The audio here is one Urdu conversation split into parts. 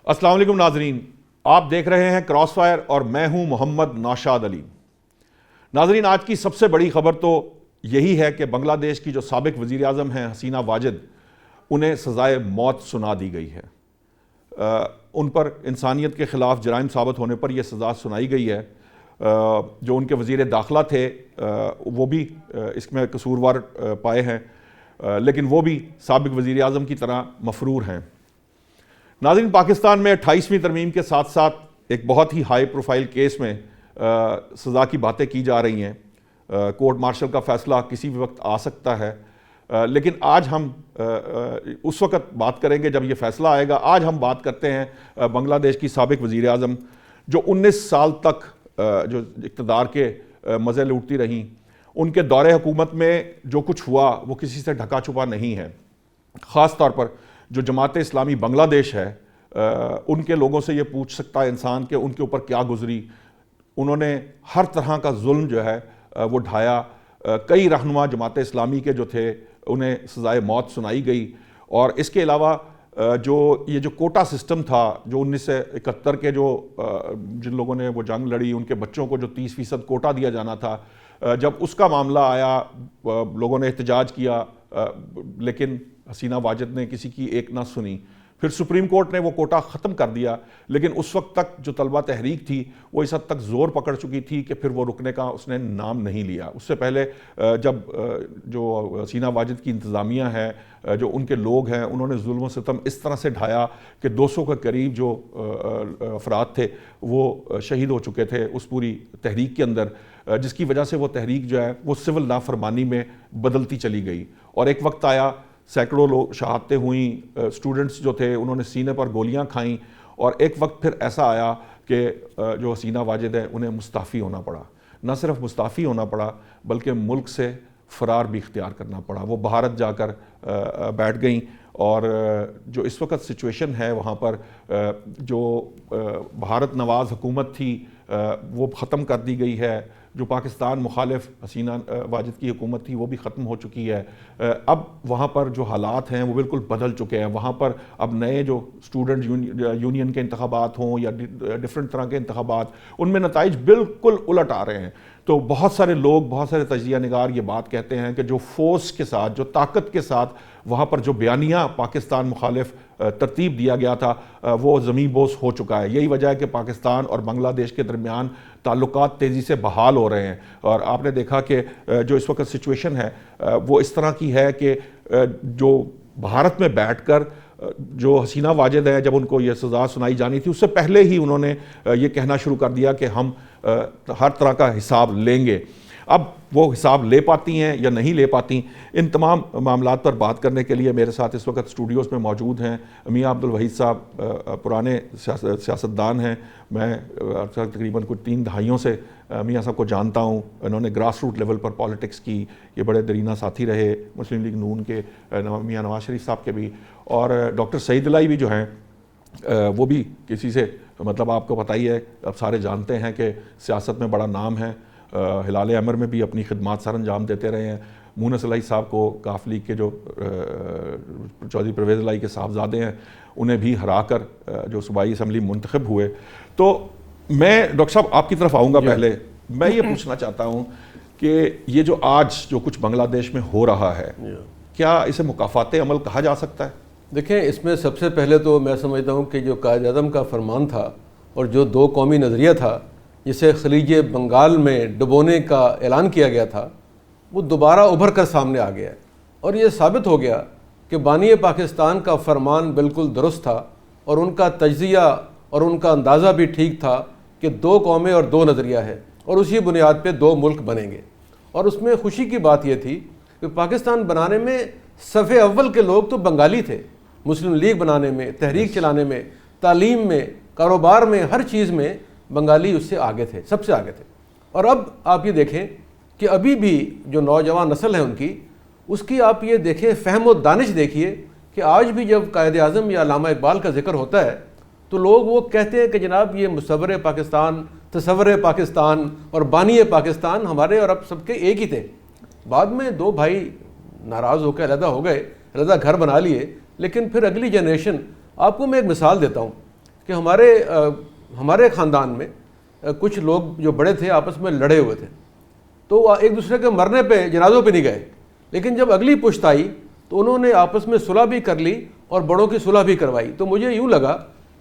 السلام علیکم ناظرین، آپ دیکھ رہے ہیں کراس فائر اور میں ہوں محمد نوشاد علی۔ ناظرین، آج کی سب سے بڑی خبر تو یہی ہے کہ بنگلہ دیش کی جو سابق وزیر اعظم ہیں حسینہ واجد، انہیں سزائے موت سنا دی گئی ہے۔ ان پر انسانیت کے خلاف جرائم ثابت ہونے پر یہ سزا سنائی گئی ہے۔ جو ان کے وزیر داخلہ تھے وہ بھی اس میں قصوروار پائے ہیں، لیکن وہ بھی سابق وزیر اعظم کی طرح مفرور ہیں۔ ناظرین، پاکستان میں 28ویں ترمیم کے ساتھ ساتھ ایک بہت ہی ہائی پروفائل کیس میں سزا کی باتیں کی جا رہی ہیں۔ کورٹ مارشل کا فیصلہ کسی بھی وقت آ سکتا ہے، لیکن آج ہم اس وقت بات کریں گے جب یہ فیصلہ آئے گا۔ آج ہم بات کرتے ہیں بنگلہ دیش کی سابق وزیر اعظم جو 19 سال تک جو اقتدار کے مزے لوٹتی رہیں۔ ان کے دور حکومت میں جو کچھ ہوا وہ کسی سے ڈھکا چھپا نہیں ہے۔ خاص طور پر جو جماعت اسلامی بنگلہ دیش ہے، ان کے لوگوں سے یہ پوچھ سکتا ہے انسان کہ ان کے اوپر کیا گزری۔ انہوں نے ہر طرح کا ظلم جو ہے وہ ڈھایا۔ کئی رہنما جماعت اسلامی کے جو تھے انہیں سزائے موت سنائی گئی، اور اس کے علاوہ یہ جو کوٹا سسٹم تھا، جو 1971 کے جن لوگوں نے وہ جنگ لڑی، ان کے بچوں کو جو 30% کوٹا دیا جانا تھا، جب اس کا معاملہ آیا لوگوں نے احتجاج کیا، لیکن حسینہ واجد نے کسی کی ایک نہ سنی۔ پھر سپریم کورٹ نے وہ کوٹا ختم کر دیا، لیکن اس وقت تک جو طلبہ تحریک تھی وہ اس حد تک زور پکڑ چکی تھی کہ پھر وہ رکنے کا اس نے نام نہیں لیا۔ اس سے پہلے جب جو حسینہ واجد کی انتظامیہ ہے، جو ان کے لوگ ہیں، انہوں نے ظلم و ستم اس طرح سے ڈھایا کہ 200 کے قریب جو افراد تھے وہ شہید ہو چکے تھے اس پوری تحریک کے اندر، جس کی وجہ سے وہ تحریک جو ہے وہ سول نافرمانی میں بدلتی چلی گئی۔ اور ایک وقت آیا سینکڑوں لوگ شہادتیں ہوئیں، اسٹوڈنٹس جو تھے انہوں نے سینے پر گولیاں کھائیں، اور ایک وقت پھر ایسا آیا کہ جو حسینہ واجد ہیں انہیں مستعفی ہونا پڑا۔ نہ صرف مستعفی ہونا پڑا بلکہ ملک سے فرار بھی اختیار کرنا پڑا۔ وہ بھارت جا کر بیٹھ گئیں، اور جو اس وقت سچویشن ہے وہاں پر جو بھارت نواز حکومت تھی وہ ختم کر دی گئی ہے۔ جو پاکستان مخالف حسینہ واجد کی حکومت تھی وہ بھی ختم ہو چکی ہے۔ اب وہاں پر جو حالات ہیں وہ بالکل بدل چکے ہیں۔ وہاں پر اب نئے جو اسٹوڈنٹ یونین کے انتخابات ہوں یا ڈفرینٹ طرح کے انتخابات، ان میں نتائج بالکل الٹ آ رہے ہیں۔ تو بہت سارے لوگ، بہت سارے تجزیہ نگار یہ بات کہتے ہیں کہ جو فورس کے ساتھ، جو طاقت کے ساتھ وہاں پر جو بیانیہ پاکستان مخالف ترتیب دیا گیا تھا وہ زمین بوس ہو چکا ہے۔ یہی وجہ ہے کہ پاکستان اور بنگلہ دیش کے درمیان تعلقات تیزی سے بحال ہو رہے ہیں، اور آپ نے دیکھا کہ جو اس وقت سچویشن ہے وہ اس طرح کی ہے کہ جو بھارت میں بیٹھ کر جو حسینہ واجد ہیں، جب ان کو یہ سزا سنائی جانی تھی اس سے پہلے ہی انہوں نے یہ کہنا شروع کر دیا کہ ہم ہر طرح کا حساب لیں گے۔ اب وہ حساب لے پاتی ہیں یا نہیں لے پاتی، ان تمام معاملات پر بات کرنے کے لیے میرے ساتھ اس وقت اسٹوڈیوز میں موجود ہیں میاں عبدالوحید صاحب۔ پرانے سیاستدان ہیں، میں تقریباً کچھ 3 دہائیوں سے میاں صاحب کو جانتا ہوں۔ انہوں نے گراس روٹ لیول پر پالیٹکس کی، یہ بڑے درینہ ساتھی رہے مسلم لیگ نون کے، میاں نواز شریف صاحب کے بھی، اور ڈاکٹر سعید الہی بھی جو ہیں وہ بھی کسی سے، مطلب آپ کو پتہ ہی ہے، اب سارے جانتے ہیں کہ سیاست میں بڑا نام ہے۔ ہلال احمر میں بھی اپنی خدمات سر انجام دیتے رہے ہیں۔ مونس الہی صاحب کو کاف لیگ کے جو چودھری پرویز الہی کے صاحبزادے ہیں انہیں بھی ہرا کر جو صوبائی اسمبلی منتخب ہوئے۔ تو میں ڈاکٹر صاحب آپ کی طرف آؤں گا۔ پہلے میں یہ پوچھنا چاہتا ہوں کہ یہ جو آج جو کچھ بنگلہ دیش میں ہو رہا ہے، کیا اسے مکافات عمل کہا جا سکتا ہے؟ دیکھیں، اس میں سب سے پہلے تو میں سمجھتا ہوں کہ جو قائد اعظم کا فرمان تھا اور جو 2 قومی نظریہ تھا جسے خلیج بنگال میں ڈبونے کا اعلان کیا گیا تھا، وہ دوبارہ ابھر کر سامنے آ گیا، اور یہ ثابت ہو گیا کہ بانی پاکستان کا فرمان بالکل درست تھا، اور ان کا تجزیہ اور ان کا اندازہ بھی ٹھیک تھا کہ 2 قومیں اور 2 نظریہ ہے، اور اسی بنیاد پہ 2 ملک بنیں گے۔ اور اس میں خوشی کی بات یہ تھی کہ پاکستان بنانے میں صف اول کے لوگ تو بنگالی تھے۔ مسلم لیگ بنانے میں، تحریک چلانے میں، تعلیم میں، کاروبار میں، ہر چیز میں بنگالی اس سے آگے تھے، سب سے آگے تھے۔ اور اب آپ یہ دیکھیں کہ ابھی بھی جو نوجوان نسل ہے ان کی، اس کی آپ یہ دیکھیں فہم و دانش دیکھیے کہ آج بھی جب قائد اعظم یا علامہ اقبال کا ذکر ہوتا ہے تو لوگ وہ کہتے ہیں کہ جناب یہ مصور پاکستان، تصور پاکستان اور بانی پاکستان ہمارے اور اب سب کے ایک ہی تھے۔ بعد میں 2 بھائی ناراض ہو کے علیحدہ ہو گئے، علیحدہ گھر بنا لیے، لیکن پھر اگلی جنریشن، آپ کو میں ایک مثال دیتا ہوں کہ ہمارے خاندان میں کچھ لوگ جو بڑے تھے آپس میں لڑے ہوئے تھے، تو وہ ایک دوسرے کے مرنے پہ جنازوں پہ نہیں گئے، لیکن جب اگلی پشت آئی تو انہوں نے آپس میں صلح بھی کر لی اور بڑوں کی صلح بھی کروائی. تو مجھے یوں لگا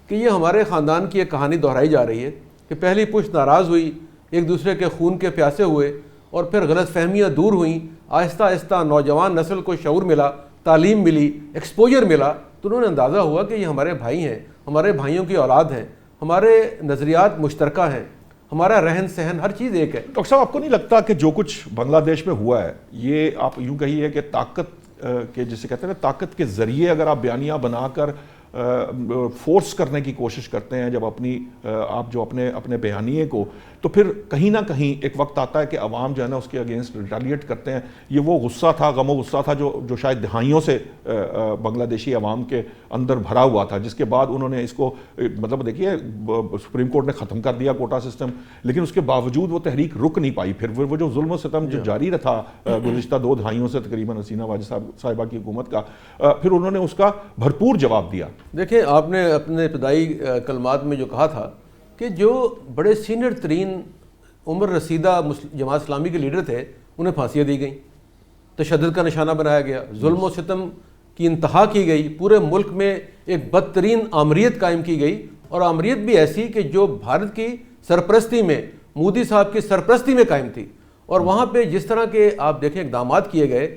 کہ یہ ہمارے خاندان کی ایک کہانی دہرائی جا رہی ہے کہ پہلی پشت ناراض ہوئی، ایک دوسرے کے خون کے پیاسے ہوئے، اور پھر غلط فہمیاں دور ہوئیں، آہستہ آہستہ نوجوان نسل کو شعور ملا، تعلیم ملی، ایکسپوجر ملا، تو انہوں نے اندازہ ہوا کہ یہ ہمارے بھائی ہیں، ہمارے بھائیوں کی اولاد ہیں، ہمارے نظریات مشترکہ ہیں، ہمارا رہن سہن ہر چیز ایک ہے. ڈاکٹر صاحب، آپ کو نہیں لگتا کہ جو کچھ بنگلہ دیش میں ہوا ہے، یہ آپ یوں کہیے کہ طاقت کے جسے کہتے ہیں نا، طاقت کے ذریعے اگر آپ بیانیہ بنا کر فورس کرنے کی کوشش کرتے ہیں جب آپ جو اپنے بیانیے کو، تو پھر کہیں نہ کہیں ایک وقت آتا ہے کہ عوام جو ہے نا اس کے اگینسٹ ریٹیلیٹ کرتے ہیں. یہ وہ غصہ تھا، غم و غصہ تھا جو شاید دہائیوں سے بنگلہ دیشی عوام کے اندر بھرا ہوا تھا، جس کے بعد انہوں نے اس کو مطلب دیکھیے سپریم کورٹ نے ختم کر دیا کوٹا سسٹم، لیکن اس کے باوجود وہ تحریک رک نہیں پائی. پھر وہ جو ظلم و ستم جو جاری رہا گزشتہ 2 دہائیوں سے تقریباً حسینہ واجد صاحبہ کی حکومت کا، پھر انہوں نے اس کا بھرپور جواب دیا. دیکھیں، آپ نے اپنے ابتدائی کلمات میں جو کہا تھا کہ جو بڑے سینئر ترین عمر رسیدہ جماعت اسلامی کے لیڈر تھے انہیں پھانسیاں دی گئیں، تشدد کا نشانہ بنایا گیا، ظلم و ستم کی انتہا کی گئی، پورے ملک میں ایک بدترین آمریت قائم کی گئی، اور آمریت بھی ایسی کہ جو بھارت کی سرپرستی میں، مودی صاحب کی سرپرستی میں قائم تھی. اور وہاں پہ جس طرح کے آپ دیکھیں اقدامات کیے گئے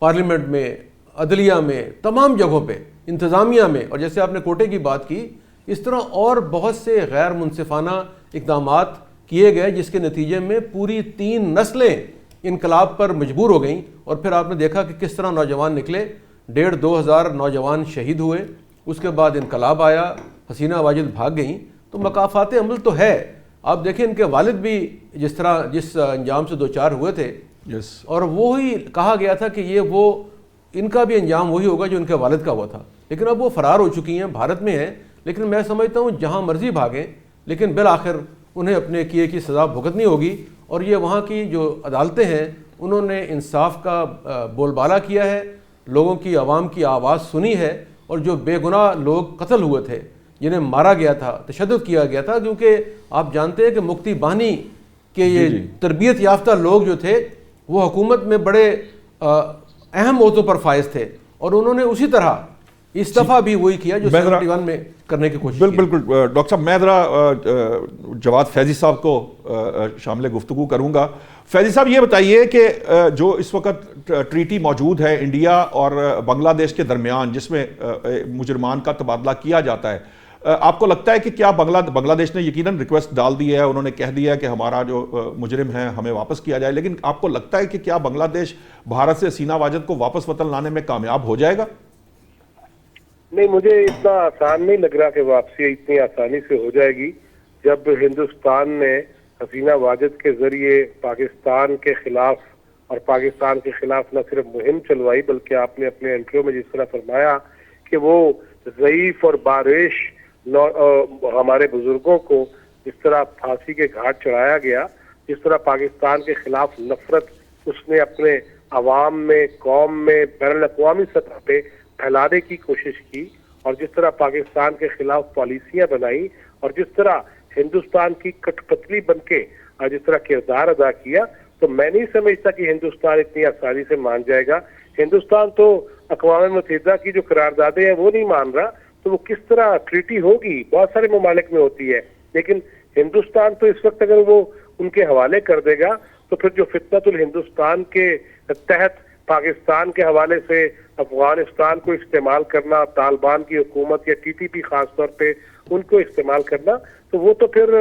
پارلیمنٹ میں، عدلیہ میں، تمام جگہوں پہ، انتظامیہ میں، اور جیسے آپ نے کوٹے کی بات کی، اس طرح اور بہت سے غیر منصفانہ اقدامات کیے گئے جس کے نتیجے میں پوری 3 نسلیں انقلاب پر مجبور ہو گئیں. اور پھر آپ نے دیکھا کہ کس طرح نوجوان نکلے، 1,500-2 ہزار نوجوان شہید ہوئے، اس کے بعد انقلاب آیا، حسینہ واجد بھاگ گئیں. تو مکافات عمل تو ہے. آپ دیکھیں ان کے والد بھی جس انجام سے دوچار ہوئے تھے، اور وہی کہا گیا تھا کہ یہ ان کا بھی انجام وہی ہوگا جو ان کے والد کا ہوا تھا، لیکن اب وہ فرار ہو چکی ہیں، بھارت میں ہیں. لیکن میں سمجھتا ہوں جہاں مرضی بھاگیں، لیکن بالآخر انہیں اپنے کیے کی سزا بھگتنی ہوگی. اور یہ وہاں کی جو عدالتیں ہیں انہوں نے انصاف کا بول بالا کیا ہے، لوگوں کی، عوام کی آواز سنی ہے، اور جو بے گناہ لوگ قتل ہوئے تھے، جنہیں مارا گیا تھا، تشدد کیا گیا تھا، کیونکہ آپ جانتے ہیں کہ مکتی بانی کے یہ تربیت یافتہ لوگ جو تھے وہ حکومت میں بڑے اہم عہدوں پر فائز تھے، اور انہوں نے اسی طرح اس دفعہ بھی وہی کیا جو 71 میں کرنے کی کوشش کی. بالکل. ڈاکٹر صاحب، میں ذرا جواد فیضی صاحب کو شامل گفتگو کروں گا. فیضی صاحب، یہ بتائیے کہ جو اس وقت ٹریٹی موجود ہے انڈیا اور بنگلہ دیش کے درمیان، جس میں مجرمان کا تبادلہ کیا جاتا ہے، آپ کو لگتا ہے کہ کیا بنگلہ دیش نے یقیناً ریکویسٹ ڈال دی ہے، انہوں نے کہہ دیا ہے کہ ہمارا جو مجرم ہے ہمیں واپس کیا جائے، لیکن آپ کو لگتا ہے کہ کیا بنگلہ دیش بھارت سے حسینہ واجد کو واپس وطن لانے میں کامیاب ہو جائے گا؟ نہیں، مجھے اتنا آسان نہیں لگ رہا کہ واپسی اتنی آسانی سے ہو جائے گی. جب ہندوستان نے حسینہ واجد کے ذریعے پاکستان کے خلاف، اور پاکستان کے خلاف نہ صرف مہم چلوائی بلکہ آپ نے اپنے انٹرو میں جس طرح فرمایا کہ وہ ضعیف اور بارش ہمارے بزرگوں کو جس طرح پھانسی کے گھاٹ چڑھایا گیا، جس طرح پاکستان کے خلاف نفرت اس نے اپنے عوام میں، قوم میں، بین الاقوامی سطح پہ پھیلانے کی کوشش کی، اور جس طرح پاکستان کے خلاف پالیسیاں بنائی، اور جس طرح ہندوستان کی کٹ پتلی بن کے جس طرح کردار ادا کیا، تو میں نہیں سمجھتا کہ ہندوستان اتنی آسانی سے مان جائے گا. ہندوستان تو اقوام متحدہ کی جو قراردادیں ہیں وہ نہیں مان رہا، تو وہ کس طرح ٹریٹی ہوگی؟ بہت سارے ممالک میں ہوتی ہے، لیکن ہندوستان تو اس وقت اگر وہ ان کے حوالے کر دے گا تو پھر جو فتنۃ الہندوستان کے تحت پاکستان کے حوالے سے افغانستان کو استعمال کرنا، طالبان کی حکومت یا ٹی ٹی پی خاص طور پہ ان کو استعمال کرنا، تو وہ تو پھر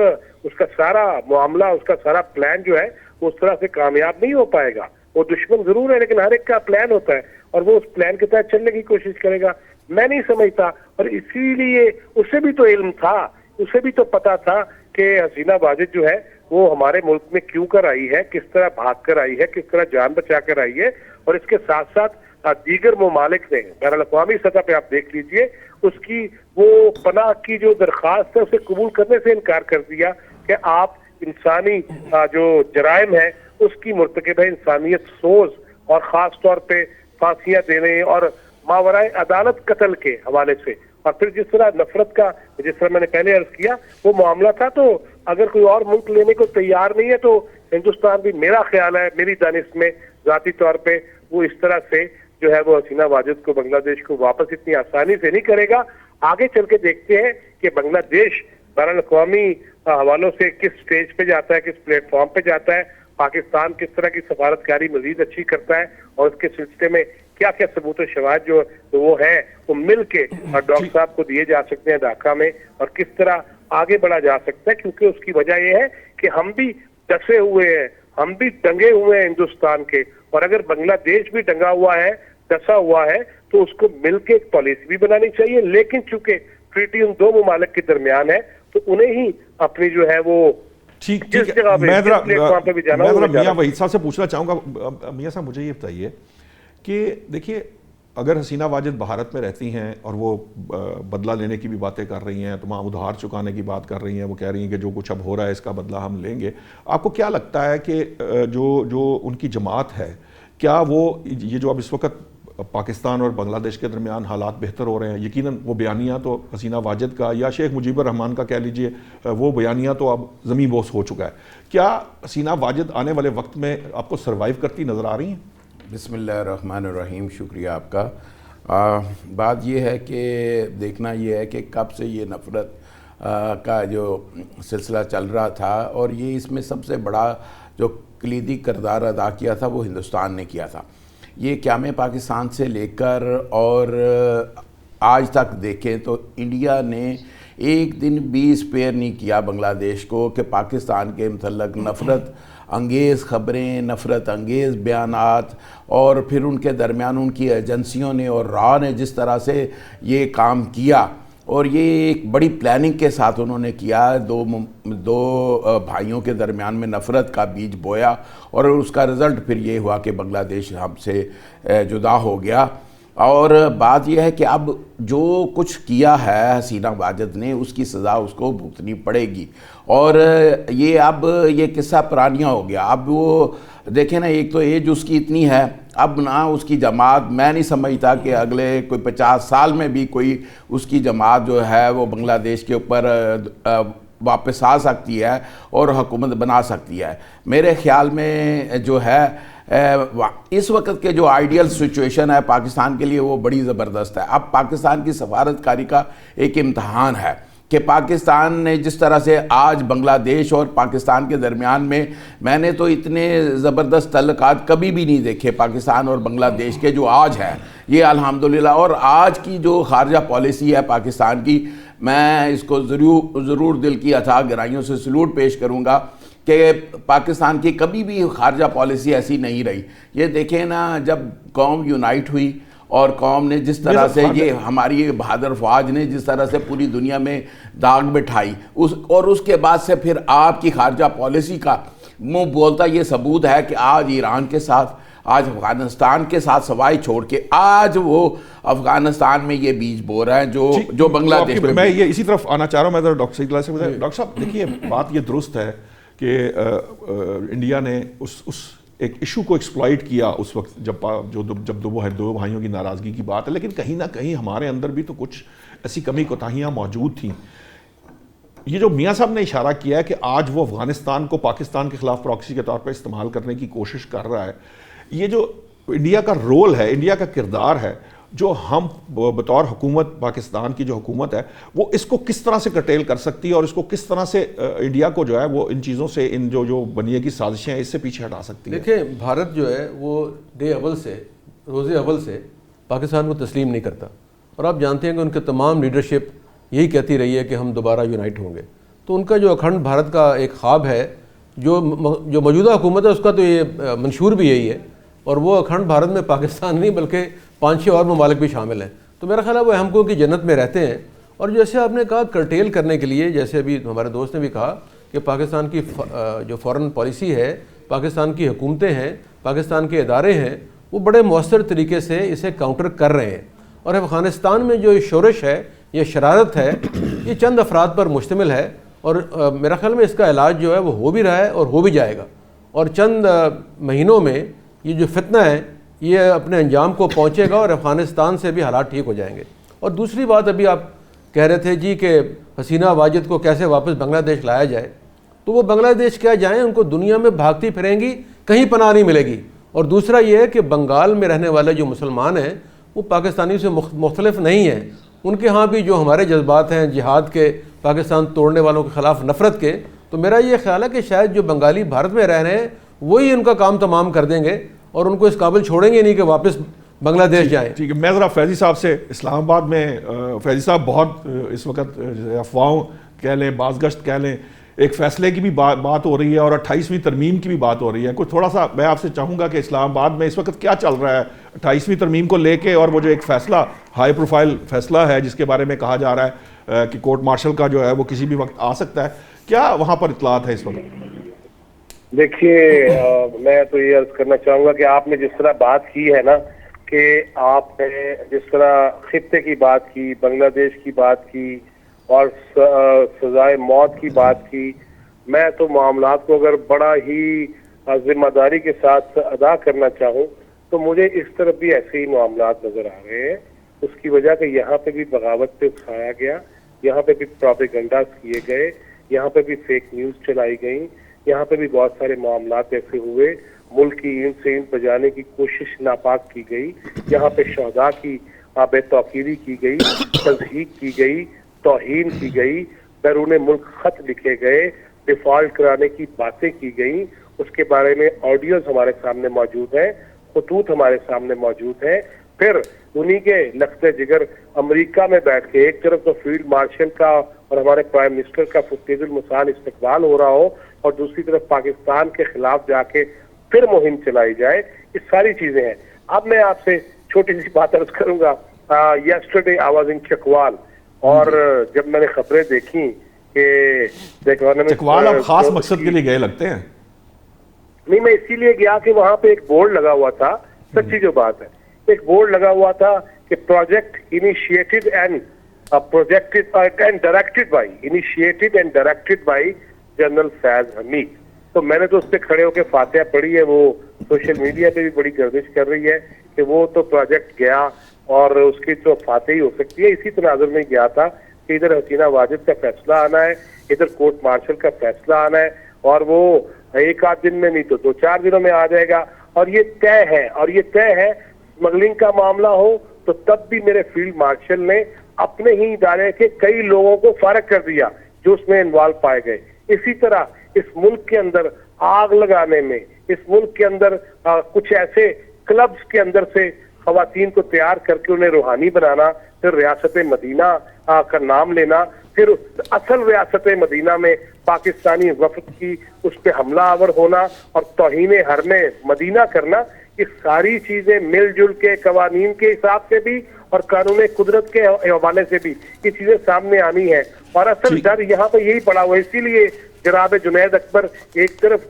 اس کا سارا معاملہ، اس کا سارا پلان جو ہے وہ اس طرح سے کامیاب نہیں ہو پائے گا. وہ دشمن ضرور ہے، لیکن ہر ایک کا پلان ہوتا ہے اور وہ اس پلان کے تحت چلنے کی کوشش کرے گا. میں نہیں سمجھتا، اور اسی لیے اسے بھی تو علم تھا، اسے بھی تو پتا تھا کہ حسینہ واجد جو ہے وہ ہمارے ملک میں کیوں کر آئی ہے، کس طرح بھاگ کر آئی ہے، کس طرح جان بچا کر آئی ہے. اور اس کے ساتھ ساتھ دیگر ممالک نے بین الاقوامی سطح پہ آپ دیکھ لیجئے اس کی وہ پناہ کی جو درخواست ہے اسے قبول کرنے سے انکار کر دیا کہ آپ انسانی جو جرائم ہے اس کی مرتکب ہے، انسانیت سوز، اور خاص طور پہ پھانسیاں دینے اور ماورائے عدالت قتل کے حوالے سے اور پھر جس طرح نفرت کا، جس طرح میں نے پہلے عرض کیا، وہ معاملہ تھا، تو اگر کوئی اور ملک لینے کو تیار نہیں ہے تو ہندوستان بھی، میرا خیال ہے، میری دانش میں ذاتی طور پہ، وہ اس طرح سے جو ہے وہ حسینہ واجد کو، بنگلہ دیش کو واپس اتنی آسانی سے نہیں کرے گا۔ آگے چل کے دیکھتے ہیں کہ بنگلہ دیش بین الاقوامی حوالوں سے کس سٹیج پہ جاتا ہے، کس پلیٹ فارم پہ جاتا ہے، پاکستان کس طرح کی سفارتکاری مزید اچھی کرتا ہے، اور اس کے سلسلے میں کیا کیا ثبوت و شواہد جو وہ ہیں وہ مل کے اور ڈاکٹر صاحب کو دیے جا سکتے ہیں ڈھاکہ میں، اور کس طرح آگے بڑھا جا سکتا ہے، کیونکہ اس کی وجہ یہ ہے کہ ہم بھی ڈسے ہوئے ہیں، ہم بھی ڈنگے ہوئے ہیں ہندوستان کے، اور اگر بنگلہ دیش بھی ڈنگا ہوا ہے، ڈسا ہوا ہے، تو اس کو مل کے ایک پالیسی بھی بنانی چاہیے۔ لیکن چونکہ ٹریٹی ان دو ممالک کے درمیان ہے تو انہیں ہی اپنی جو ہے وہ ٹھیک جس ہے، جگہ پہ، میں جس پلیٹ فارم پہ بھی جانا ہو، میاں وحید صاحب سے پوچھنا چاہوں گا۔ میاں صاحب مجھے یہ بتائیے کہ دیکھیے، اگر حسینہ واجد بھارت میں رہتی ہیں اور وہ بدلہ لینے کی بھی باتیں کر رہی ہیں، تمام ادھار چکانے کی بات کر رہی ہیں، وہ کہہ رہی ہیں کہ جو کچھ اب ہو رہا ہے اس کا بدلہ ہم لیں گے، آپ کو کیا لگتا ہے کہ جو ان کی جماعت ہے، کیا وہ یہ جو اب اس وقت پاکستان اور بنگلہ دیش کے درمیان حالات بہتر ہو رہے ہیں، یقیناً وہ بیانیہ تو حسینہ واجد کا یا شیخ مجیب الرحمان کا کہہ لیجئے، وہ بیانیہ تو اب زمین بوس ہو چکا ہے، کیا حسینہ واجد آنے والے وقت میں آپ کو سروائیو کرتی نظر آ رہی ہیں؟ بسم اللہ الرحمن الرحیم، شکریہ آپ کا۔ بات یہ ہے کہ دیکھنا یہ ہے کہ کب سے یہ نفرت کا جو سلسلہ چل رہا تھا، اور یہ اس میں سب سے بڑا جو کلیدی کردار ادا کیا تھا وہ ہندوستان نے کیا تھا۔ یہ قیام پاکستان سے لے کر اور آج تک دیکھیں تو انڈیا نے ایک دن بھی اسپیئر نہیں کیا بنگلہ دیش کو کہ پاکستان کے متعلق نفرت انگیز خبریں، نفرت انگیز بیانات، اور پھر ان کے درمیان ان کی ایجنسیوں نے اور را نے جس طرح سے یہ کام کیا، اور یہ ایک بڑی پلاننگ کے ساتھ انہوں نے کیا، دو بھائیوں کے درمیان میں نفرت کا بیج بویا، اور اس کا رزلٹ پھر یہ ہوا کہ بنگلہ دیش ہم سے جدا ہو گیا۔ اور بات یہ ہے کہ اب جو کچھ کیا ہے حسینہ واجد نے، اس کی سزا اس کو بھگتنی پڑے گی، اور یہ اب یہ قصہ پرانیہ ہو گیا۔ اب وہ دیکھیں نا، ایک تو ایج اس کی اتنی ہے، اب نہ اس کی جماعت، میں نہیں سمجھتا کہ اگلے کوئی 50 سال میں بھی کوئی اس کی جماعت جو ہے وہ بنگلہ دیش کے اوپر واپس آ سکتی ہے اور حکومت بنا سکتی ہے۔ میرے خیال میں جو ہے اس وقت کے جو آئیڈیل سچویشن ہے پاکستان کے لیے وہ بڑی زبردست ہے۔ اب پاکستان کی سفارتکاری کا ایک امتحان ہے کہ پاکستان نے جس طرح سے آج بنگلہ دیش اور پاکستان کے درمیان میں نے تو اتنے زبردست تعلقات کبھی بھی نہیں دیکھے پاکستان اور بنگلہ دیش کے جو آج ہے یہ الحمدللہ۔ اور آج کی جو خارجہ پالیسی ہے پاکستان کی، میں اس کو ضرور دل کی اتھاہ گہرائیوں سے سلوٹ پیش کروں گا کہ پاکستان کی کبھی بھی خارجہ پالیسی ایسی نہیں رہی۔ یہ دیکھیں نا، جب قوم یونائٹ ہوئی اور قوم نے جس طرح سے یہ ہماری بہادر فوج نے جس طرح سے پوری دنیا میں داغ بٹھائی، اور اس کے بعد سے پھر آپ کی خارجہ پالیسی کا منہ بولتا یہ ثبوت ہے کہ آج ایران کے ساتھ، آج افغانستان کے ساتھ سوائے چھوڑ کے آج وہ افغانستان میں یہ بیج بو رہا ہے جو بنگلہ دیش میں۔ میں یہ اسی طرف آنا چاہ رہا ہوں، میں ڈاکٹر سعید سے ڈاکٹر صاحب دیکھیے، بات یہ درست ہے کہ انڈیا نے اس ایک ایشو کو ایکسپلائٹ کیا اس وقت جب دو بھائیوں کی ناراضگی کی بات ہے، لیکن کہیں نہ کہیں ہمارے اندر بھی تو کچھ ایسی کمی کوتاہیاں موجود تھیں۔ یہ جو میاں صاحب نے اشارہ کیا ہے کہ آج وہ افغانستان کو پاکستان کے خلاف پراکسی کے طور پر استعمال کرنے کی کوشش کر رہا ہے، یہ جو انڈیا کا رول ہے، انڈیا کا کردار ہے، جو ہم بطور حکومت، پاکستان کی جو حکومت ہے، وہ اس کو کس طرح سے کرٹیل کر سکتی ہے، اور اس کو کس طرح سے انڈیا کو جو ہے وہ ان چیزوں سے، ان جو بنیے کی سازشیں ہیں، اس سے پیچھے ہٹا سکتی ہے؟ دیکھیں، بھارت جو ہے وہ روز اول سے پاکستان کو تسلیم نہیں کرتا، اور آپ جانتے ہیں کہ ان کے تمام لیڈرشپ یہی کہتی رہی ہے کہ ہم دوبارہ یونائٹ ہوں گے۔ تو ان کا جو اکھنڈ بھارت کا ایک خواب ہے، جو موجودہ حکومت ہے اس کا تو یہ منشور بھی یہی ہے، اور وہ اکھنڈ بھارت میں پاکستان نہیں بلکہ 5-6 اور ممالک بھی شامل ہیں۔ تو میرا خیال ہے وہ ہم کو کی جنت میں رہتے ہیں۔ اور جیسے آپ نے کہا کرٹیل کرنے کے لیے، جیسے ابھی ہمارے دوست نے بھی کہا کہ پاکستان کی جو فارن پالیسی ہے، پاکستان کی حکومتیں ہیں، پاکستان کے ادارے ہیں، وہ بڑے مؤثر طریقے سے اسے کاؤنٹر کر رہے ہیں۔ اور افغانستان میں جو شورش ہے، یہ شرارت ہے، یہ چند افراد پر مشتمل ہے، اور میرا خیال میں اس کا علاج جو ہے وہ ہو بھی رہا ہے اور ہو بھی جائے گا، اور چند مہینوں میں یہ جو فتنہ ہے یہ اپنے انجام کو پہنچے گا، اور افغانستان سے بھی حالات ٹھیک ہو جائیں گے۔ اور دوسری بات ابھی آپ کہہ رہے تھے جی کہ حسینہ واجد کو کیسے واپس بنگلہ دیش لایا جائے، تو وہ بنگلہ دیش کیا جائیں، ان کو دنیا میں بھاگتی پھریں گی، کہیں پناہ نہیں ملے گی۔ اور دوسرا یہ ہے کہ بنگال میں رہنے والے جو مسلمان ہیں وہ پاکستانی سے مختلف نہیں ہیں، ان کے ہاں بھی جو ہمارے جذبات ہیں جہاد کے، پاکستان توڑنے والوں کے خلاف نفرت کے، تو میرا یہ خیال ہے کہ شاید جو بنگالی بھارت میں رہ رہے ہیں وہی ان کا کام تمام کر دیں گے اور ان کو اس قابل چھوڑیں گے نہیں کہ واپس بنگلہ دیش جائیں۔ ٹھیک ہے، میں ذرا فیضی صاحب سے، اسلام آباد میں فیضی صاحب بہت اس وقت افواہوں کہہ لیں، بازگشت کہہ لیں، ایک فیصلے کی بھی بات ہو رہی ہے اور 28ویں ترمیم کی بھی بات ہو رہی ہے، کچھ تھوڑا سا میں آپ سے چاہوں گا کہ اسلام آباد میں اس وقت کیا چل رہا ہے 28ویں ترمیم کو لے کے، اور وہ جو ایک فیصلہ ہائی پروفائل فیصلہ ہے جس کے بارے میں کہا جا رہا ہے کہ کورٹ مارشل کا جو ہے وہ کسی بھی وقت آ سکتا ہے، کیا وہاں پر اطلاعات ہے اس وقت؟ دیکھیے میں تو یہ عرض کرنا چاہوں گا کہ آپ نے جس طرح بات کی ہے نا، کہ آپ نے جس طرح خطے کی بات کی، بنگلہ دیش کی بات کی اور سزائے موت کی بات کی، میں تو معاملات کو اگر بڑا ہی ذمہ داری کے ساتھ ادا کرنا چاہوں تو مجھے اس طرف بھی ایسے ہی معاملات نظر آ رہے ہیں۔ اس کی وجہ کہ یہاں پہ بھی بغاوت پہ اکسایا گیا، یہاں پہ بھی پروپیگنڈاز کیے گئے، یہاں پہ بھی فیک نیوز چلائی گئیں، یہاں پہ بھی بہت سارے معاملات ایسے ہوئے، ملک کی اینٹ سے اینٹ بجانے کی کوشش ناپاک کی گئی، یہاں پہ شہداء کی بے توقیری کی گئی، تضحیک کی گئی، توہین کی گئی، بیرون ملک خط لکھے گئے، ڈیفالٹ کرانے کی باتیں کی گئیں، اس کے بارے میں آڈیوز ہمارے سامنے موجود ہیں، خطوط ہمارے سامنے موجود ہیں۔ پھر انہی کے لخت جگر امریکہ میں بیٹھ کے ایک طرف تو فیلڈ مارشل کا اور ہمارے پرائم منسٹر کا فتیج المثال استقبال ہو رہا ہو اور دوسری طرف پاکستان کے خلاف جا کے پھر مہم چلائی جائے، یہ ساری چیزیں ہیں۔ اب میں آپ سے چھوٹی سی بات عرض کروں گا۔ Yesterday I was in Chakwal, اور جب میں نے خبریں دیکھیں کہ چکوال اب خاص مقصد کے لیے گئے لگتے ہیں۔ نہیں، میں اسی لیے گیا کہ وہاں پہ ایک بورڈ لگا ہوا تھا، سچی جو بات ہے، ایک بورڈ لگا ہوا تھا کہ project initiated and directed by general Faiz Hamid. تو میں نے تو اس پہ کھڑے ہو کے فاتحہ پڑھی ہے، وہ سوشل میڈیا پہ بھی بڑی گردش کر رہی ہے کہ وہ تو پروجیکٹ گیا اور اس کی تو فاتح ہی ہو سکتی ہے۔ اسی تناظر میں گیا تھا کہ ادھر حسینہ واجد کا فیصلہ آنا ہے، ادھر کورٹ مارشل کا فیصلہ آنا ہے، اور وہ ایک آدھ دن میں نہیں تو 2-4 دنوں میں آ جائے گا، اور یہ طے ہے، اور یہ طے ہے اسمگلنگ کا معاملہ ہو تو تب بھی میرے فیلڈ مارشل نے اپنے ہی ادارے کے کئی لوگوں کو فارغ کر دیا جو اس میں انوالو پائے گئے۔ اسی طرح اس ملک کے اندر آگ لگانے میں، اس ملک کے اندر کچھ ایسے کلبز کے اندر سے خواتین کو تیار کر کے انہیں روحانی بنانا، پھر ریاست مدینہ کا نام لینا، پھر اصل ریاست مدینہ میں پاکستانی وفد کی اس پہ حملہ آور ہونا اور توہین حرم مدینہ کرنا، یہ ساری چیزیں مل جل کے قوانین کے حساب سے بھی اور قانون قدرت کے حوالے سے بھی یہ چیزیں سامنے آنی ہیں۔ اور اصل ڈر یہاں پہ یہی پڑا ہوا ہے، اسی لیے جناب جنید اکبر ایک طرف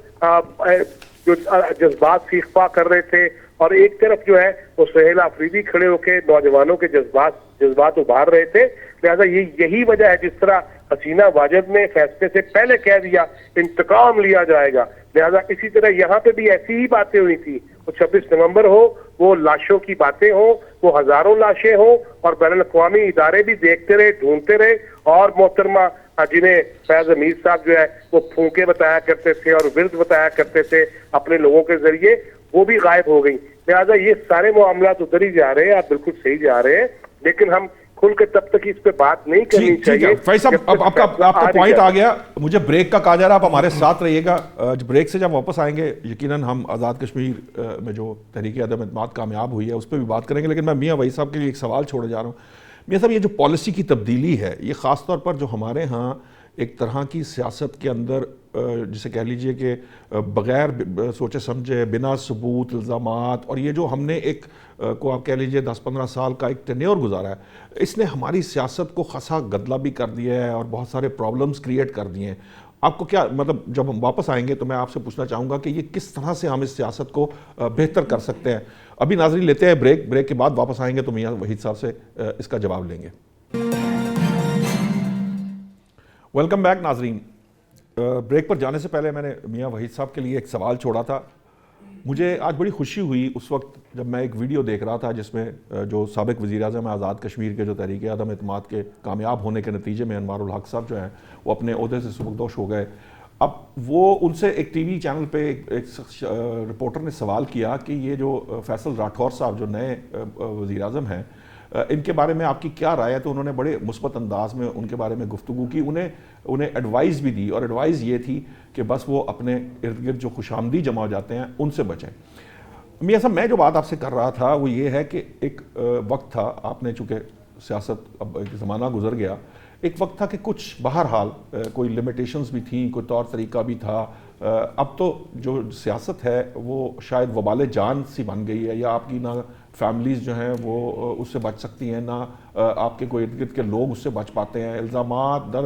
جو جذبات فیخپا کر رہے تھے اور ایک طرف جو ہے وہ سہیل آفریدی کھڑے ہو کے نوجوانوں کے جذبات ابھار رہے تھے۔ لہذا یہی وجہ ہے جس طرح حسینہ واجد نے فیصلے سے پہلے کہہ دیا انتقام لیا جائے گا، لہذا اسی طرح یہاں پہ بھی ایسی ہی باتیں ہوئی تھی۔ وہ 26 نومبر ہو، وہ لاشوں کی باتیں ہوں، وہ ہزاروں لاشیں ہوں، اور بین الاقوامی ادارے بھی دیکھتے رہے، ڈھونڈتے رہے، اور محترمہ جنہیں فیض حمید صاحب جو ہے وہ پھونکے بتایا کرتے تھے اور ورد بتایا کرتے تھے اپنے لوگوں کے ذریعے، وہ بھی غائب ہو گئی۔ لہذا یہ سارے معاملات ادھر ہی جا رہے ہیں، آپ بالکل صحیح جا رہے ہیں، لیکن ہم کھل کے تب تک اس پہ بات نہیں کرنی چاہیے۔ فیض صاحب اب آپ کا پوائنٹ آ گیا، مجھے بریک کا کہا جا رہا، آپ ہمارے ساتھ رہیے گا۔ بریک سے جب واپس آئیں گے یقیناً ہم آزاد کشمیر میں جو تحریک عدم اعتماد کامیاب ہوئی ہے اس پہ بھی بات کریں گے، لیکن میں میاں وحید صاحب کے لیے ایک سوال چھوڑے جا رہا ہوں۔ میاں صاحب، یہ جو پالیسی کی تبدیلی ہے، یہ خاص طور پر جو ہمارے ہاں ایک طرح کی سیاست کے اندر جسے کہہ لیجئے کہ بغیر سوچے سمجھے، بنا ثبوت، الزامات، اور یہ جو ہم نے ایک کو آپ کہہ لیجئے 10-15 سال کا ایک ٹینیور گزارا ہے، اس نے ہماری سیاست کو خاصا گدلا بھی کر دیا ہے اور بہت سارے پرابلمز کریٹ کر دیے ہیں۔ آپ کو کیا مطلب، جب ہم واپس آئیں گے تو میں آپ سے پوچھنا چاہوں گا کہ یہ کس طرح سے ہم اس سیاست کو بہتر کر سکتے ہیں؟ ابھی ناظرین لیتے ہیں بریک کے بعد واپس آئیں گے تو میاں وحید صاحب سے اس کا جواب لیں گے۔ ویلکم بیک ناظرین۔ بریک پر جانے سے پہلے میں نے میاں وحید صاحب کے لیے ایک سوال چھوڑا تھا مجھے آج بڑی خوشی ہوئی اس وقت جب میں ایک ویڈیو دیکھ رہا تھا جس میں جو سابق وزیر اعظم آزاد کشمیر کے جو تحریک عدم اعتماد کے کامیاب ہونے کے نتیجے میں انوار الحق صاحب جو ہیں وہ اپنے عہدے سے سبکدوش ہو گئے. اب وہ ان سے ایک ٹی وی چینل پہ ایک رپورٹر نے سوال کیا کہ یہ جو فیصل راٹھور صاحب جو نئے وزیر اعظم ہیں ان کے بارے میں آپ کی کیا رائے ہے؟ تو انہوں نے بڑے مثبت انداز میں ان کے بارے میں گفتگو کی, انہیں ایڈوائز بھی دی, اور ایڈوائز یہ تھی کہ بس وہ اپنے ارد گرد جو خوش آمدی جمع ہو جاتے ہیں ان سے بچیں. میاں صاحب میں جو بات آپ سے کر رہا تھا وہ یہ ہے کہ ایک وقت تھا, آپ نے چونکہ سیاست اب ایک زمانہ گزر گیا, ایک وقت تھا کہ کچھ بہرحال کوئی لمیٹیشنز بھی تھیں, کوئی طور طریقہ بھی تھا. اب تو جو سیاست ہے وہ شاید وبال جان سی بن گئی ہے, یا آپ کی نہ فیملیز جو ہیں وہ اس سے بچ سکتی ہیں, نہ آپ کے کوئی ارد گرد کے لوگ اس سے بچ پاتے ہیں. الزامات در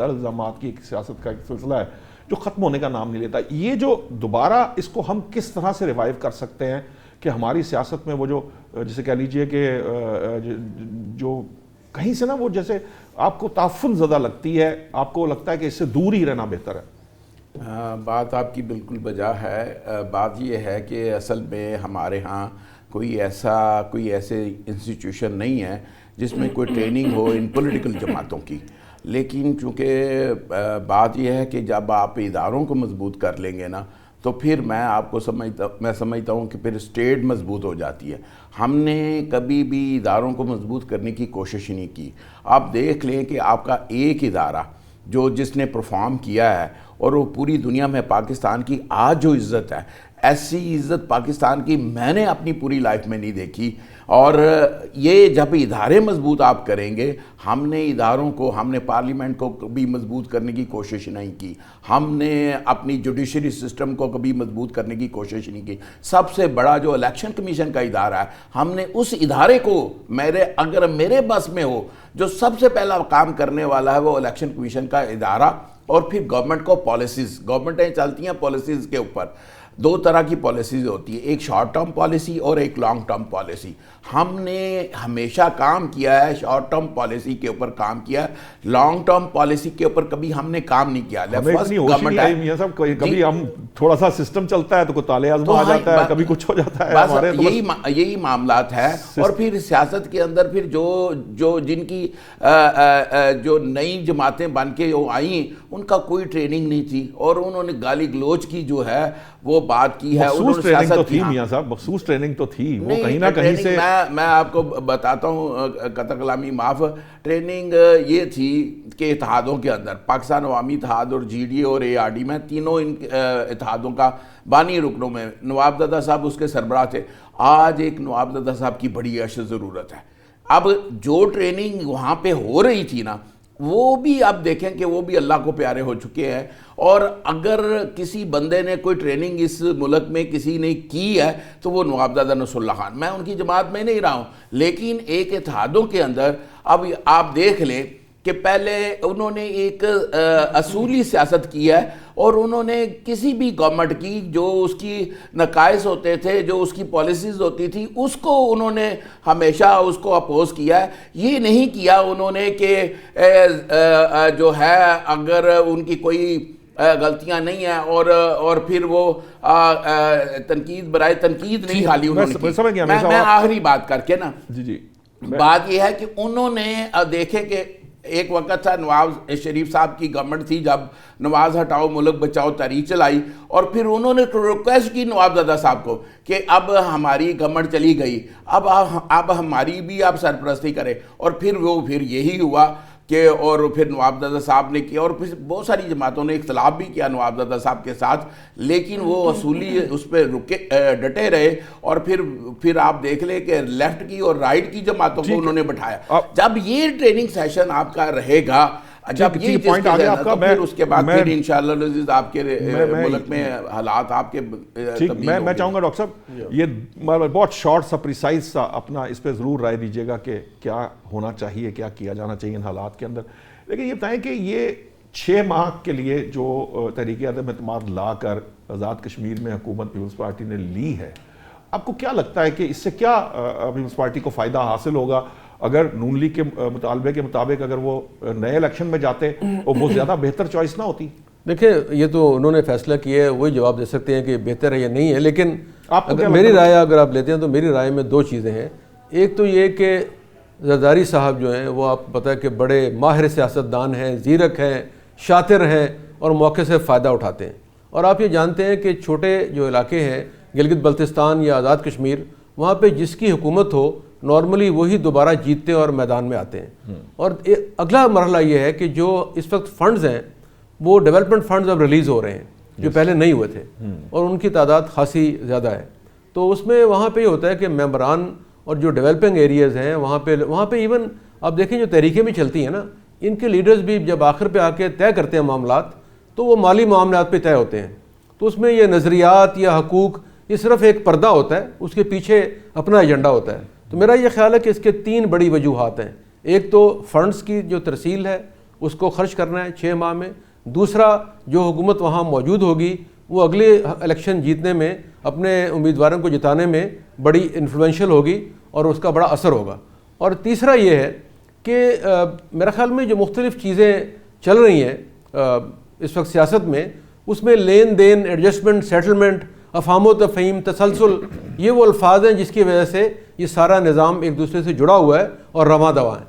الزامات کی ایک سیاست کا ایک سلسلہ ہے جو ختم ہونے کا نام نہیں لیتا. یہ جو دوبارہ اس کو ہم کس طرح سے ریوائیو کر سکتے ہیں کہ ہماری سیاست میں وہ جو جسے کہہ لیجئے کہ جو کہیں سے نا وہ جیسے آپ کو تعفن زدہ لگتی ہے, آپ کو لگتا ہے کہ اس سے دور ہی رہنا بہتر ہے. بات آپ کی بالکل بجا ہے. بات یہ ہے کہ اصل میں ہمارے ہاں کوئی ایسے انسٹیٹیوشن نہیں ہے جس میں کوئی ٹریننگ ہو ان پولیٹیکل جماعتوں کی. لیکن چونکہ بات یہ ہے کہ جب آپ اداروں کو مضبوط کر لیں گے نا تو پھر میں سمجھتا ہوں کہ پھر اسٹیٹ مضبوط ہو جاتی ہے. ہم نے کبھی بھی اداروں کو مضبوط کرنے کی کوشش نہیں کی. آپ دیکھ لیں کہ آپ کا ایک ادارہ جس نے پرفارم کیا ہے اور وہ پوری دنیا میں پاکستان کی آج جو عزت ہے, ایسی عزت پاکستان کی میں نے اپنی پوری لائف میں نہیں دیکھی. اور یہ جب ادارے مضبوط آپ کریں گے, ہم نے اداروں کو, ہم نے پارلیمنٹ کو کبھی مضبوط کرنے کی کوشش نہیں کی, ہم نے اپنی جوڈیشری سسٹم کو کبھی مضبوط کرنے کی کوشش نہیں کی. سب سے بڑا جو الیکشن کمیشن کا ادارہ ہے, ہم نے اس ادارے کو اگر میرے بس میں ہو جو سب سے پہلا کام کرنے والا ہے وہ الیکشن کمیشن کا ادارہ, اور پھر گورنمنٹ کو پالیسیز, گورنمنٹیں چلتی ہیں پالیسیز کے اوپر. دو طرح کی پالیسیز ہوتی ہے, ایک شارٹ ٹرم پالیسی اور ایک لانگ ٹرم پالیسی. ہم نے ہمیشہ کام کیا ہے شارٹ ٹرم پالیسی کے اوپر کام کیا ہے, لانگ ٹرم پالیسی کے اوپر کبھی ہم نے کام نہیں کیا. کبھی ہم تھوڑا سا سسٹم چلتا ہے تو کوئی تالے ازما آ جاتا ہے, کبھی کچھ ہو جاتا ہے. یہی معاملات ہے. اور پھر سیاست کے اندر پھر جو جن کی جو نئی جماعتیں بن کے آئیں ان کا کوئی ٹریننگ نہیں تھی, اور انہوں نے گالی گلوچ کی جو ہے وہ بات کی ہے. مخصوص ٹریننگ تو تھی میاں صاحب, مخصوص ٹریننگ تو تھی, وہ کہیں نہ کہیں سے. میں آپ کو بتاتا ہوں, قطع کلامی معاف, ٹریننگ یہ تھی کہ اتحادوں کے اندر پاکستان عوامی اتحاد اور جی ڈی اور اے آر ڈی, میں تینوں ان اتحادوں کا بانی رکنوں میں نواب دادا صاحب اس کے سربراہ تھے. آج ایک نواب دادا صاحب کی بڑی اشد ضرورت ہے. اب جو ٹریننگ وہاں پہ ہو رہی تھی نا, وہ بھی آپ دیکھیں کہ وہ بھی اللہ کو پیارے ہو چکے ہیں. اور اگر کسی بندے نے کوئی ٹریننگ اس ملک میں کسی نے کی ہے تو وہ نواب دادا نصر اللہ خان. میں ان کی جماعت میں نہیں رہا ہوں, لیکن ایک اتحادوں کے اندر اب آپ دیکھ لیں کہ پہلے انہوں نے ایک اصولی سیاست کی ہے, اور انہوں نے کسی بھی گورنمنٹ کی جو اس کی نقائص ہوتے تھے, جو اس کی پالیسیز ہوتی تھی, اس کو انہوں نے ہمیشہ اس کو اپوز کیا ہے. یہ نہیں کیا انہوں نے کہ جو ہے اگر ان کی کوئی غلطیاں نہیں ہیں اور پھر وہ تنقید برائے تنقید نہیں خالی انہوں نے. میں آخری بات کر کے نا, بات یہ ہے کہ انہوں نے دیکھیں کہ ایک وقت تھا نواز شریف صاحب کی گورنمنٹ تھی جب نواز ہٹاؤ ملک بچاؤ تحریک چلائی, اور پھر انہوں نے ریکویسٹ کی نواب دادا صاحب کو کہ اب ہماری گورنمنٹ چلی گئی, اب ہماری بھی آپ سرپرستی کریں. اور پھر یہی ہوا کہ اور پھر نواب دادا صاحب نے کیا, اور پھر بہت ساری جماعتوں نے اختلاف بھی کیا نواب دادا صاحب کے ساتھ, لیکن وہ اصولی اس پہ ڈٹے رہے. اور پھر آپ دیکھ لیں کہ لیفٹ کی اور رائٹ کی جماعتوں کو انہوں نے بٹھایا. جب یہ ٹریننگ سیشن آپ کا رہے گا, جب یہ پوائنٹ آ گیا آپ کا, پھر اس کے بعد پھر انشاءاللہ العزیز آپ کے ملک میں حالات آپ کے میں چاہوں گا ڈاکٹر صاحب یہ بہت شارٹ سا پریسائز سا اپنا اس پہ ضرور رائے دیجیے گا کہ کیا ہونا چاہیے, کیا کیا جانا چاہیے ان حالات کے اندر. لیکن یہ بتائیں کہ یہ 6 ماہ کے لیے جو تحریک عدم اعتماد لا کر آزاد کشمیر میں حکومت پیپلز پارٹی نے لی ہے, آپ کو کیا لگتا ہے کہ اس سے کیا پیپلز پارٹی کو فائدہ حاصل ہوگا؟ اگر نون لیگ کے مطالبے کے مطابق اگر وہ نئے الیکشن میں جاتے وہ زیادہ بہتر چوائس نہ ہوتی؟ دیکھیں یہ تو انہوں نے فیصلہ کیا ہے, وہی جواب دے سکتے ہیں کہ بہتر ہے یا نہیں ہے, لیکن اگر میری رائے اگر آپ لیتے ہیں تو میری رائے میں دو چیزیں ہیں. ایک تو یہ کہ زرداری صاحب جو ہیں وہ آپ پتہ ہے کہ بڑے ماہر سیاستدان ہیں, زیرک ہیں, شاطر ہیں اور موقع سے فائدہ اٹھاتے ہیں. اور آپ یہ جانتے ہیں کہ چھوٹے جو علاقے ہیں گلگت بلتستان یا آزاد کشمیر, وہاں پہ جس کی حکومت ہو نارملی وہی دوبارہ جیتتے اور میدان میں آتے ہیں. اور اگلا مرحلہ یہ ہے کہ جو اس وقت فنڈز ہیں وہ ڈیولپمنٹ فنڈز اب ریلیز ہو رہے ہیں جو پہلے نہیں ہوئے تھے, اور ان کی تعداد خاصی زیادہ ہے. تو اس میں وہاں پہ یہ ہوتا ہے کہ ممبران اور جو ڈیولپنگ ایریاز ہیں وہاں پہ ایون آپ دیکھیں جو تحریکیں بھی چلتی ہیں نا, ان کے لیڈرز بھی جب آخر پہ آ کے طے کرتے ہیں معاملات تو وہ مالی معاملات پہ طے ہوتے ہیں. تو اس میں یہ نظریات یا حقوق یہ صرف ایک پردہ ہوتا ہے, اس کے پیچھے اپنا ایجنڈا ہوتا ہے. تو میرا یہ خیال ہے کہ اس کے 3 بڑی وجوہات ہیں. ایک تو فنڈز کی جو ترسیل ہے اس کو خرچ کرنا ہے 6 ماہ میں. دوسرا جو حکومت وہاں موجود ہوگی وہ اگلے الیکشن جیتنے میں اپنے امیدواروں کو جتانے میں بڑی انفلوئنشل ہوگی اور اس کا بڑا اثر ہوگا. اور تیسرا یہ ہے کہ میرا خیال میں جو مختلف چیزیں چل رہی ہیں اس وقت سیاست میں, اس میں لین دین, ایڈجسٹمنٹ, سیٹلمنٹ, افہام و تفہیم, تسلسل, یہ وہ الفاظ ہیں جس کی وجہ سے یہ سارا نظام ایک دوسرے سے جڑا ہوا ہے اور رواں دواں ہے.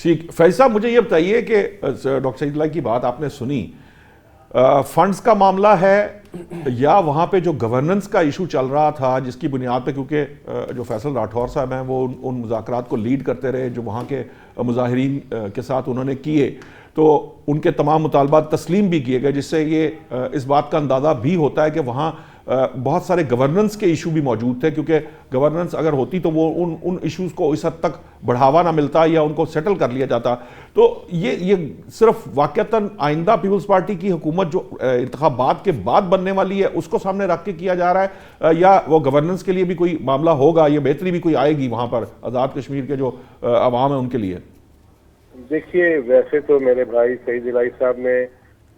ٹھیک. فیض صاحب مجھے یہ بتائیے کہ ڈاکٹر سعید اللہ کی بات آپ نے سنی, فنڈز کا معاملہ ہے یا وہاں پہ جو گورننس کا ایشو چل رہا تھا جس کی بنیاد پہ, کیونکہ جو فیصل راٹھور صاحب ہیں وہ ان مذاکرات کو لیڈ کرتے رہے جو وہاں کے مظاہرین کے ساتھ انہوں نے کیے, تو ان کے تمام مطالبات تسلیم بھی کیے گئے, جس سے یہ اس بات کا اندازہ بھی ہوتا ہے کہ وہاں بہت سارے گورننس کے ایشو بھی موجود تھے, کیونکہ گورننس اگر ہوتی تو وہ ان ایشوز کو اس حد تک بڑھاوا نہ ملتا یا ان کو سیٹل کر لیا جاتا. تو یہ صرف واقعتاً آئندہ پیپلز پارٹی کی حکومت جو انتخابات کے بعد بننے والی ہے اس کو سامنے رکھ کے کیا جا رہا ہے, یا وہ گورننس کے لیے بھی کوئی معاملہ ہوگا, یا بہتری بھی کوئی آئے گی وہاں پر آزاد کشمیر کے جو عوام ہیں ان کے لیے؟ دیکھیے ویسے تو میرے بھائی سعید الہی صاحب نے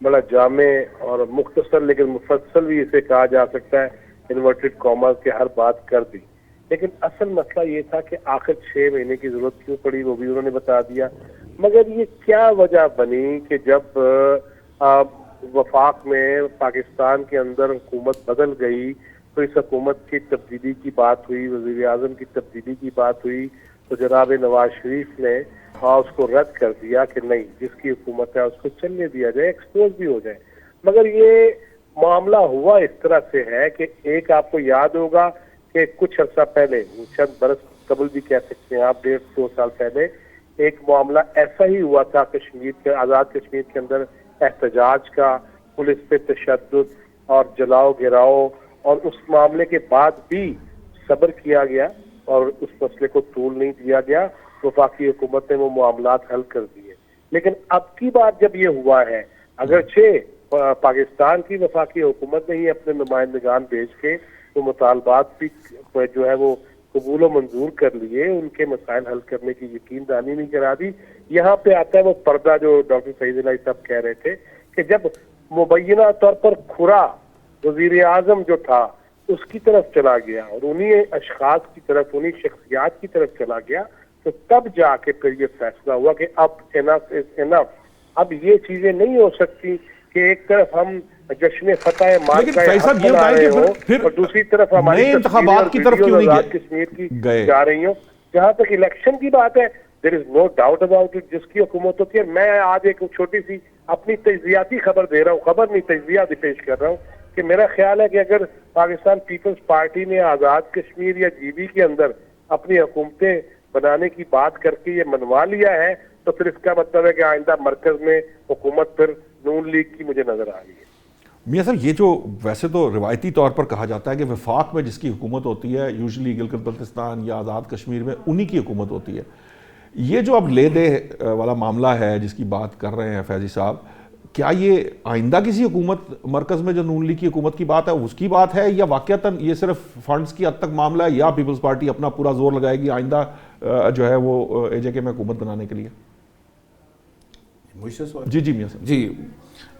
بڑا جامع اور مختصر لیکن مفصل بھی اسے کہا جا سکتا ہے انورٹڈ کاماز کے ہر بات کر دی. لیکن اصل مسئلہ یہ تھا کہ آخر 6 مہینے کی ضرورت کیوں پڑی وہ بھی انہوں نے بتا دیا. مگر یہ کیا وجہ بنی کہ جب وفاق میں پاکستان کے اندر حکومت بدل گئی تو اس حکومت کی تبدیلی کی بات ہوئی, وزیر اعظم کی تبدیلی کی بات ہوئی, تو جناب نواز شریف نے اس کو رد کر دیا کہ نہیں جس کی حکومت ہے اس کو چلنے دیا جائے, ایکسپوز بھی ہو جائے. مگر یہ معاملہ ہوا اس طرح سے ہے کہ ایک آپ کو یاد ہوگا کہ کچھ عرصہ پہلے, چند برس قبل بھی کہہ سکتے ہیں آپ, 1.5-2 سال پہلے ایک معاملہ ایسا ہی ہوا تھا کشمیر کے, آزاد کشمیر کے اندر احتجاج کا, پولیس پہ تشدد اور جلاؤ گراؤ, اور اس معاملے کے بعد بھی صبر کیا گیا اور اس مسئلے کو طول نہیں دیا گیا. وفاقی حکومت نے وہ معاملات حل کر دیے. لیکن اب کی بات جب یہ ہوا ہے, اگرچہ پاکستان کی وفاقی حکومت نے ہی اپنے نمائندگان بھیج کے وہ مطالبات بھی جو ہے وہ قبول و منظور کر لیے, ان کے مسائل حل کرنے کی یقین دہانی نہیں کرا دی. یہاں پہ آتا ہے وہ پردہ جو ڈاکٹر سعید الہی صاحب کہہ رہے تھے کہ جب مبینہ طور پر کھرا وزیر اعظم جو تھا اس کی طرف چلا گیا اور انہی اشخاص کی طرف, انہی شخصیات کی طرف چلا گیا, تو تب جا کے پھر یہ فیصلہ ہوا کہ اب انف از انف. اب یہ چیزیں نہیں ہو سکتی کہ ایک طرف ہم جشن فتح مارکا منا رہے ہوں اور دوسری طرف ہماری انتخابات کی طرف کیوں نہیں آزاد کشمیر کی جا رہی ہوں. جہاں تک الیکشن کی بات ہے there is no doubt about it, جس کی حکومت ہوتی ہے. میں آج ایک چھوٹی سی اپنی تجزیاتی خبر دے رہا ہوں, خبر نہیں تجزیہ پیش کر رہا ہوں کہ میرا خیال ہے کہ اگر پاکستان پیپلز پارٹی نے آزاد کشمیر یا جی بی کے اندر اپنی حکومتیں بنانے کی بات کر کے یہ منوا لیا ہے تو پھر اس کا مطلب ہے کہ آئندہ مرکز میں حکومت پھر نون لیگ کی مجھے نظر آ رہی ہے. میاں صاحب یہ جو ویسے تو روایتی طور پر کہا جاتا ہے کہ وفاق میں جس کی حکومت ہوتی ہے یوزلی گلگت بلتستان یا آزاد کشمیر میں انہی کی حکومت ہوتی ہے. یہ جو اب لے دے والا معاملہ ہے جس کی بات کر رہے ہیں فیضی صاحب, کیا یہ آئندہ کسی حکومت مرکز میں جو نون لیگ کی حکومت کی بات ہے اس کی بات ہے, یا واقعتاً یہ صرف فنڈز کی حد تک معاملہ ہے, یا پیپلز پارٹی اپنا پورا زور لگائے گی آئندہ جو ہے وہ اے جے کے میں حکومت بنانے کے لیے؟ جی میاں صاحب. جی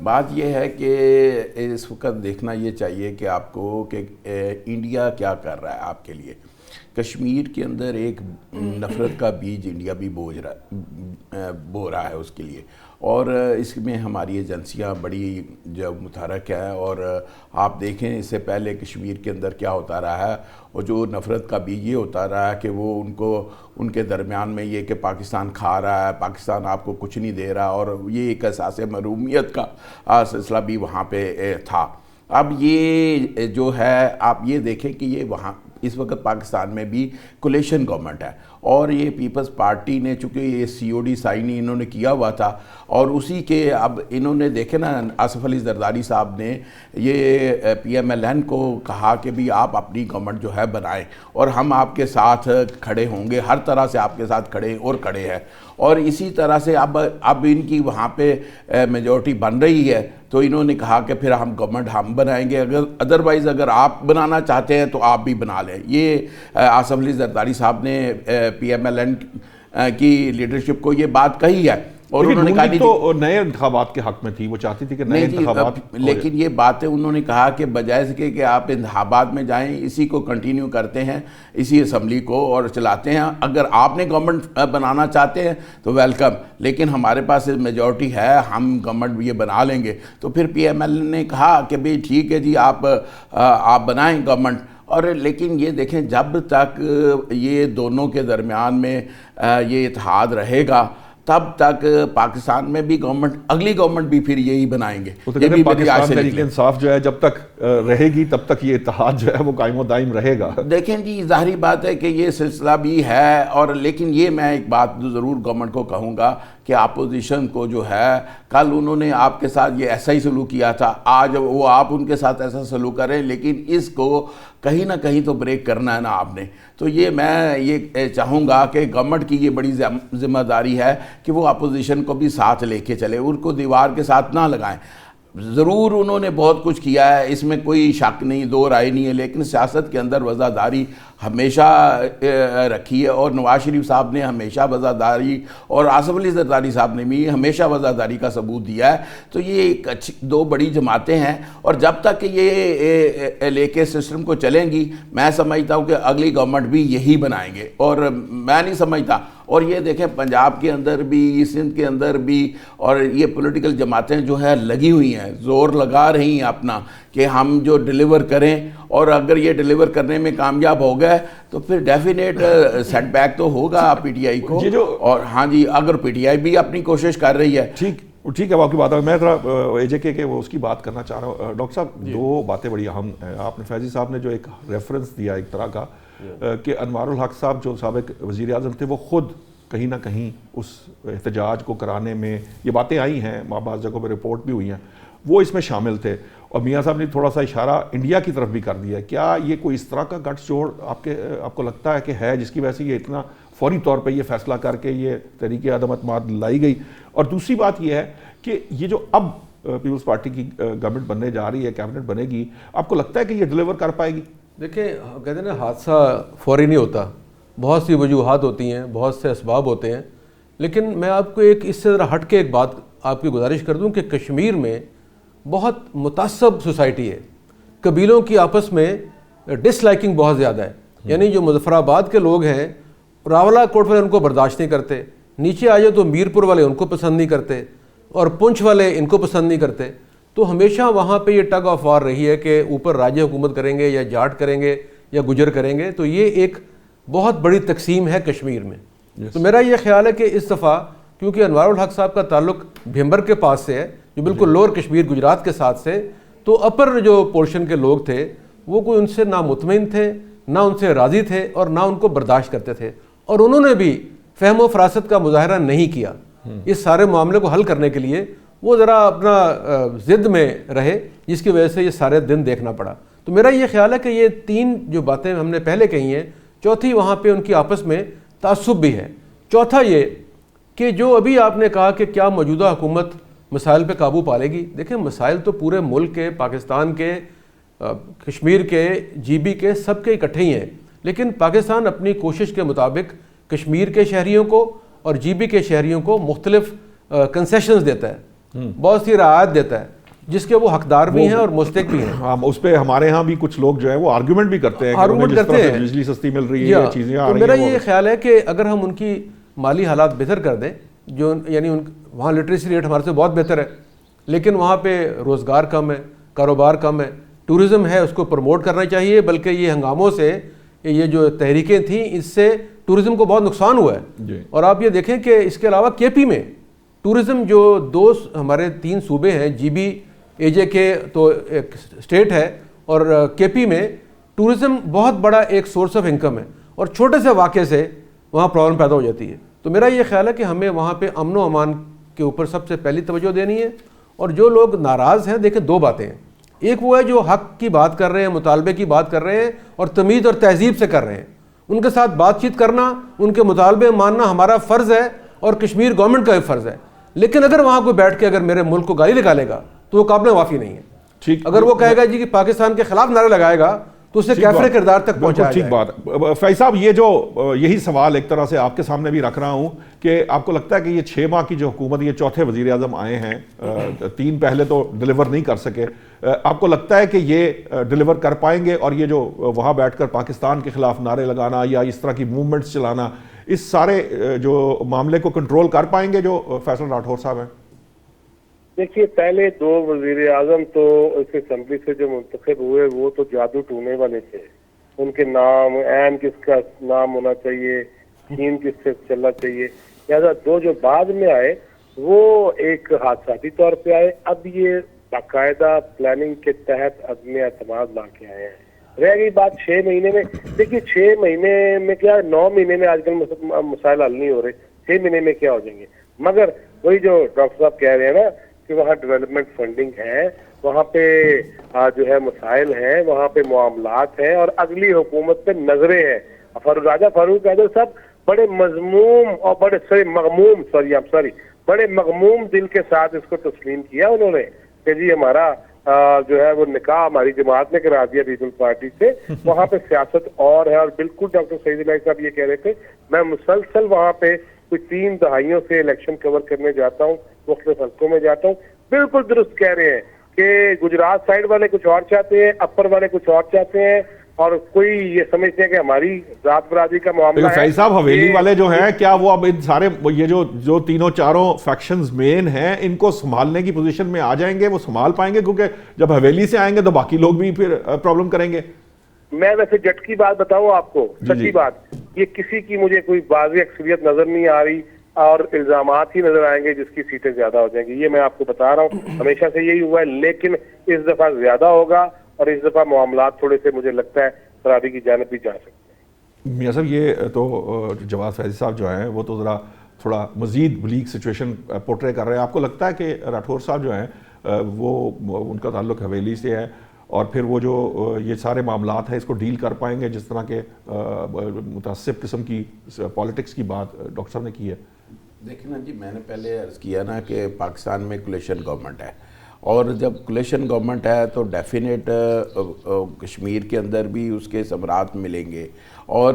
بات یہ ہے کہ اس وقت دیکھنا یہ چاہیے کہ آپ کو کہ انڈیا کیا کر رہا ہے آپ کے لیے. کشمیر کے اندر ایک نفرت کا بیج انڈیا بھی بو رہا ہے اس کے لیے، اور اس میں ہماری ایجنسیاں بڑی جو متحرک ہے، اور آپ دیکھیں اس سے پہلے کشمیر کے اندر کیا ہوتا رہا ہے، اور جو نفرت کا بیج یہ ہوتا رہا ہے کہ وہ ان کے درمیان میں یہ کہ پاکستان کھا رہا ہے، پاکستان آپ کو کچھ نہیں دے رہا، اور یہ ایک احساس محرومیت کا سلسلہ بھی وہاں پہ تھا۔ اب یہ جو ہے آپ یہ دیکھیں کہ یہ وہاں اس وقت پاکستان میں بھی کولیشن گورنمنٹ ہے، اور یہ پیپلز پارٹی نے چونکہ یہ COD سائن انہوں نے کیا ہوا تھا، اور اسی کے اب انہوں نے دیکھے نا آصف علی زرداری صاحب نے یہ PMLN کو کہا کہ بھی آپ اپنی گورنمنٹ جو ہے بنائیں، اور ہم آپ کے ساتھ کھڑے ہوں گے، ہر طرح سے آپ کے ساتھ کھڑے ہیں، اور اسی طرح سے اب ان کی وہاں پہ میجورٹی بن رہی ہے، تو انہوں نے کہا کہ پھر ہم گورنمنٹ ہم بنائیں گے، ادروائز اگر آپ بنانا چاہتے ہیں تو آپ بھی بنا لیں۔ یہ آصف علی زرداری صاحب نے PMLN کی لیڈرشپ کو یہ بات کہی ہے، اور انہوں نے کہا تو نئے انتخابات کے حق میں تھی، وہ چاہتی تھی کہ نئے انتخابات، لیکن یہ باتیں انہوں نے کہا کہ بجائے اس کے کہ آپ انتخابات میں جائیں، اسی کو کنٹینیو کرتے ہیں، اسی اسمبلی کو اور چلاتے ہیں، اگر آپ نے گورنمنٹ بنانا چاہتے ہیں تو ویلکم، لیکن ہمارے پاس میجورٹی ہے، ہم گورنمنٹ یہ بنا لیں گے۔ تو پھر PMLN نے کہا کہ بھئی ٹھیک ہے جی آپ بنائیں گورنمنٹ، اور لیکن یہ دیکھیں جب تک یہ دونوں کے درمیان میں یہ اتحاد رہے گا تب تک پاکستان میں بھی گورنمنٹ، اگلی گورنمنٹ بھی پھر یہی بنائیں گے۔ یہ بھی پاکستان تحریک انصاف جو ہے جب تک رہے گی تب تک یہ اتحاد جو ہے وہ قائم و دائم رہے گا۔ دیکھیں جی ظاہری بات ہے کہ یہ سلسلہ بھی ہے، اور لیکن یہ میں ایک بات ضرور گورنمنٹ کو کہوں گا کہ اپوزیشن کو جو ہے کل انہوں نے آپ کے ساتھ یہ ایسا ہی سلوک کیا تھا، آج وہ آپ ان کے ساتھ ایسا سلوک کریں، لیکن اس کو کہیں نہ کہیں تو بریک کرنا ہے نا آپ نے۔ تو یہ میں یہ چاہوں گا کہ گورنمنٹ کی یہ بڑی ذمہ داری ہے کہ وہ اپوزیشن کو بھی ساتھ لے کے چلے، ان کو دیوار کے ساتھ نہ لگائیں۔ ضرور انہوں نے بہت کچھ کیا ہے، اس میں کوئی شک نہیں، دو رائے نہیں ہے، لیکن سیاست کے اندر وفاداری ہمیشہ رکھی ہے، اور نواز شریف صاحب نے ہمیشہ وفاداری، اور آصف علی زرداری صاحب نے بھی ہمیشہ وفاداری کا ثبوت دیا ہے۔ تو یہ ایک دو بڑی جماعتیں ہیں، اور جب تک یہ لے کے سسٹم کو چلیں گی، میں سمجھتا ہوں کہ اگلی گورنمنٹ بھی یہی بنائیں گے، اور میں نہیں سمجھتا۔ اور یہ دیکھیں پنجاب کے اندر بھی، سندھ کے اندر بھی، اور یہ پولیٹیکل جماعتیں جو ہے لگی ہوئی ہیں، زور لگا رہی ہیں اپنا کہ ہم جو ڈیلیور کریں، اور اگر یہ ڈیلیور کرنے میں کامیاب ہو گئے تو پھر ڈیفینیٹ سیٹ بیک تو ہوگا PTI کو، اور ہاں جی اگر PTI بھی اپنی کوشش کر رہی ہے۔ ٹھیک ہے، آپ کی بات ہے، میں ذرا AJK کے وہ اس کی بات کرنا چاہ رہا ہوں۔ ڈاکٹر صاحب دو باتیں بڑی اہم ہیں، آپ نے فیضی صاحب نے جو ایک ریفرنس دیا ایک طرح کا کہ انوار الحق صاحب جو سابق وزیر اعظم تھے وہ خود کہیں نہ کہیں اس احتجاج کو کرانے میں، یہ باتیں آئی ہیں، بعض جگہوں پہ رپورٹ بھی ہوئی ہیں، وہ اس میں شامل تھے، اور میاں صاحب نے تھوڑا سا اشارہ انڈیا کی طرف بھی کر دیا ہے۔ کیا یہ کوئی اس طرح کا گٹس جوڑ آپ کو لگتا ہے کہ ہے جس کی وجہ سے یہ اتنا فوری طور پہ یہ فیصلہ کر کے یہ تحریک عدم اعتماد لائی گئی؟ اور دوسری بات یہ ہے کہ یہ جو اب پیپلز پارٹی کی گورنمنٹ بننے جا رہی ہے، کیبنٹ بنے گی، آپ کو لگتا ہے کہ یہ ڈیلیور کر پائے گی؟ دیکھیں کہتے ہیں نا حادثہ فوری نہیں ہوتا، بہت سی وجوہات ہوتی ہیں، بہت سے اسباب ہوتے ہیں، لیکن میں آپ کو ایک اس سے ذرا ہٹ کے ایک بات آپ کی گزارش کر دوں کہ کشمیر میں بہت متعصب سوسائٹی ہے، قبیلوں کی آپس میں ڈس لائکنگ بہت زیادہ ہے، یعنی جو مظفر آباد کے لوگ ہیں راولہ کوٹ والے ان کو برداشت نہیں کرتے، نیچے آ جائے تو میرپور والے ان کو پسند نہیں کرتے، اور پنچ والے ان کو پسند نہیں کرتے۔ تو ہمیشہ وہاں پہ یہ ٹگ آف وار رہی ہے کہ اوپر راجہ حکومت کریں گے یا جاٹ کریں گے یا گجر کریں گے، تو یہ ایک بہت بڑی تقسیم ہے کشمیر میں۔ تو میرا یہ خیال ہے کہ اس دفعہ کیونکہ انوار الحق صاحب کا تعلق بھیمبر کے پاس سے ہے جو بالکل لوور کشمیر گجرات کے ساتھ سے، تو اپر جو پورشن کے لوگ تھے وہ کوئی ان سے نہ مطمئن تھے، نہ ان سے راضی تھے، اور نہ ان کو برداشت کرتے تھے، اور انہوں نے بھی فہم و فراست کا مظاہرہ نہیں کیا۔ اس سارے معاملے کو حل کرنے کے لیے وہ ذرا اپنا ضد میں رہے، جس کی وجہ سے یہ سارے دن دیکھنا پڑا۔ تو میرا یہ خیال ہے کہ یہ تین جو باتیں ہم نے پہلے کہی ہیں، چوتھی وہاں پہ ان کی آپس میں تعصب بھی ہے۔ چوتھا یہ کہ جو ابھی آپ نے کہا کہ کیا موجودہ حکومت مسائل پہ قابو پالے گی، دیکھیں مسائل تو پورے ملک کے، پاکستان کے، کشمیر کے، GB کے، سب کے اکٹھے ہی ہیں، لیکن پاکستان اپنی کوشش کے مطابق کشمیر کے شہریوں کو اور GB کے شہریوں کو مختلف کنسیشنز دیتا ہے، بہت سی رعایت دیتا ہے، جس کے وہ حقدار بھی ہیں اور مستحق بھی ہیں. ہاں اس پہ ہمارے ہاں بھی کچھ لوگ جو ہے وہ آرگومنٹ بھی کرتے ہیں کہ جس طرح سے بجلی سستی مل رہی ہے, چیزیں آ رہی ہیں. تو میرا یہ خیال ہے کہ اگر ہم ان کی مالی حالات بہتر کر دیں, جو یعنی وہاں لٹریسی ریٹ ہمارے سے بہت بہتر ہے, لیکن وہاں پہ روزگار کم ہے, کاروبار کم ہے, ٹورزم ہے, اس کو پروموٹ کرنا چاہیے. بلکہ یہ ہنگاموں سے, یہ جو تحریکیں تھیں, اس سے ٹورزم کو بہت نقصان ہوا ہے. اور آپ یہ دیکھیں کہ اس کے علاوہ کے پی میں ٹورزم جو دو ہمارے 3 صوبے ہیں, جی بی اے جے کے تو ایک اسٹیٹ ہے, اور کے پی میں ٹورزم بہت بڑا ایک سورس آف انکم ہے, اور چھوٹے سے واقعے سے وہاں پرابلم پیدا ہو جاتی ہے. تو میرا یہ خیال ہے کہ ہمیں وہاں پہ امن و امان کے اوپر سب سے پہلی توجہ دینی ہے. اور جو لوگ ناراض ہیں, دیکھیں 2 باتیں ہیں. ایک وہ ہے جو حق کی بات کر رہے ہیں, مطالبے کی بات کر رہے ہیں اور تمیز اور تہذیب سے کر رہے ہیں. ان کے ساتھ بات چیت کرنا, ان کے مطالبے ماننا ہمارا فرض ہے اور کشمیر گورنمنٹ کا بھی فرض ہے. لیکن اگر وہاں کوئی بیٹھ کے اگر میرے ملک کو گالی نکالے گا تو وہ قابل وافی نہیں ہے. ٹھیک, اگر وہ کہے گا جی کہ پاکستان کے خلاف نعرے لگائے گا تو اسے کیفر کردار تک پہنچایا جائے. ٹھیک بات. فیض صاحب, یہ جو یہی سوال ایک طرح سے آپ کے سامنے بھی رکھ رہا ہوں کہ آپ کو لگتا ہے کہ یہ 6 ماہ کی جو حکومت, یہ چوتھے وزیر اعظم آئے ہیں, 3 پہلے تو ڈیلیور نہیں کر سکے, آپ کو لگتا ہے کہ یہ ڈیلیور کر پائیں گے؟ اور یہ جو وہاں بیٹھ کر پاکستان کے خلاف نعرے لگانا یا اس طرح کی موومنٹس چلانا, اس سارے جو معاملے کو کنٹرول کر پائیں گے جو فیصل راٹھور صاحب ہیں؟ دیکھیے, پہلے 2 وزیر اعظم تو اس اسمبلی سے جو منتخب ہوئے وہ تو جادو ٹونے والے تھے. ان کے نام, عین کس کا نام ہونا چاہیے, تھیم کس سے چلنا چاہیے. لہٰذا 2 جو بعد میں آئے وہ ایک حادثاتی طور پہ آئے. اب یہ باقاعدہ پلاننگ کے تحت عدم اعتماد لا کے آئے ہیں. رہ گئی بات 6 مہینے میں, دیکھیے 6 مہینے میں کیا, 9 مہینے میں آج کل مسائل حل نہیں ہو رہے, 6 مہینے میں کیا ہو جائیں گے. مگر وہی جو ڈاکٹر صاحب کہہ رہے ہیں نا کہ وہاں ڈیولپمنٹ فنڈنگ ہے, وہاں پہ جو ہے مسائل ہیں, وہاں پہ معاملات ہیں, اور اگلی حکومت پہ نظریں ہیں. راجہ فاروق حیدر صاحب بڑے مضموم اور بڑے مغموم دل کے ساتھ اس کو تسلیم کیا انہوں نے کہ جی ہمارا جو ہے وہ نکاح ہماری جماعت نے کرا دیا پیپلز پارٹی سے. وہاں پہ سیاست اور ہے, اور بالکل ڈاکٹر سعید الہی صاحب یہ کہہ رہے تھے, میں مسلسل وہاں پہ کوئی 3 دہائیوں سے الیکشن کور کرنے جاتا ہوں, مختلف حلقوں میں جاتا ہوں. بالکل درست کہہ رہے ہیں کہ گجرات سائڈ والے کچھ اور چاہتے ہیں, اپر والے کچھ اور چاہتے ہیں, اور کوئی یہ سمجھتے ہیں کہ ہماری ذات برادری کا معاملہ ہے. فیض صاحب, حویلی والے جو ہیں, کیا وہ اب ان سارے یہ جو 3-4 فیکشنز مین ہیں, ان کو سنبھالنے کی پوزیشن میں آ جائیں گے؟ وہ سنبھال پائیں گے؟ کیونکہ جب حویلی سے آئیں گے تو باقی لوگ بھی پھر پرابلم کریں گے. میں ویسے جٹ کی بات بتاؤں آپ کو, سچی بات, یہ کسی کی مجھے کوئی واضح اکثریت نظر نہیں آ رہی, اور الزامات ہی نظر آئیں گے جس کی سیٹیں زیادہ ہو جائیں گی. یہ میں آپ کو بتا رہا ہوں, ہمیشہ سے یہی ہوا ہے, لیکن اس دفعہ زیادہ ہوگا, اور اس دفعہ معاملات تھوڑے سے مجھے لگتا ہے خرابی کی جانب بھی جا سکتے ہیں. میاں صاحب, یہ تو جواز فیضی صاحب جو ہیں وہ تو ذرا تھوڑا مزید بلیک سچویشن پورٹرے کر رہے ہیں. آپ کو لگتا ہے کہ راٹھور صاحب جو ہیں وہ ان کا تعلق حویلی سے ہے, اور پھر وہ جو یہ سارے معاملات ہیں اس کو ڈیل کر پائیں گے جس طرح کے متعصب قسم کی پالیٹکس کی بات ڈاکٹر صاحب نے کی ہے؟ دیکھیں نا جی, میں نے پہلے عرض کیا نا کہ پاکستان میں کولیشن گورنمنٹ ہے, اور جب کولیشن گورنمنٹ ہے تو ڈیفینیٹ کشمیر کے اندر بھی اس کے ثمرات ملیں گے. اور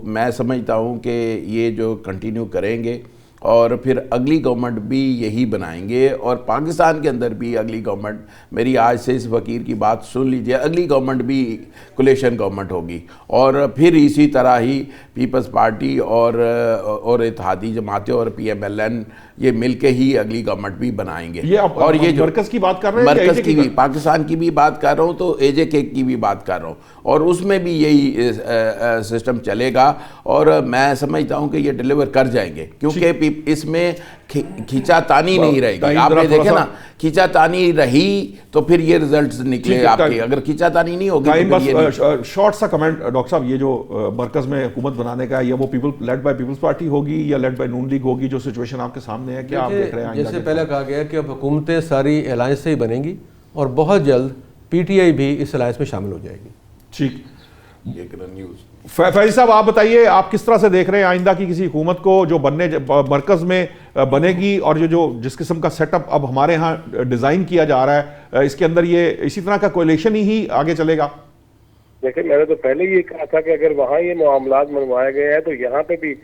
میں سمجھتا ہوں کہ یہ جو کنٹینیو کریں گے, اور پھر اگلی گورنمنٹ بھی یہی بنائیں گے, اور پاکستان کے اندر بھی اگلی گورنمنٹ, میری آج سے اس فقیر کی بات سن لیجئے, اگلی گورنمنٹ بھی کولیشن گورنمنٹ ہوگی, اور پھر اسی طرح ہی پیپلز پارٹی اور اتحادی جماعتیں اور پی ایم ایل این یہ مل کے ہی اگلی گورنمنٹ بھی بنائیں گے. اور یہ مرکز کی بات کر رہے ہیں, مرکز کی بھی, پاکستان کی بھی بات کر رہا ہوں, تو اے جے کے کی بھی بات کر رہا ہوں, اور اس میں بھی یہی سسٹم چلے گا, اور میں سمجھتا ہوں کہ یہ ڈیلیور کر جائیں گے, کیونکہ اس میں کھینچا تانی نہیں رہے گی. آپ نے دیکھا نا, کھینچا تانی رہی تو پھر یہ رزلٹس نکلے آپ کے, اگر کھینچا تانی نہیں ہوگی. شارٹ سا کمنٹ ڈاکٹر صاحب, یہ جو مرکز میں حکومت بنانے کا, یہ وہ لیڈ بائی پیپلز پارٹی ہوگی یا لیڈ بائی نون لیگ ہوگی؟ جو سچویشن آپ کے سامنے ہے, کیا آپ دیکھ رہے ہیں؟ جیسے پہلے کہا گیا کہ اب حکومتیں ساری الائنس سے ہی بنیں گی, اور بہت جلد پی ٹی آئی بھی اس الائنس میں شامل ہو جائے گی. ٹھیک, فیض صاحب آپ بتائیے, آپ کس طرح سے دیکھ رہے ہیں آئندہ کی کسی حکومت کو جو مرکز میں بنے گی, اور جس قسم کا سیٹ اپ اب ہمارے ہاں ڈیزائن کیا جا رہا ہے, اس کے اندر یہ اسی طرح کا کولیشن ہی آگے چلے گا؟ دیکھیں, میں نے تو پہلے یہ کہا تھا کہ اگر وہاں یہ معاملات منوائے گئے ہیں تو یہاں پہ بھی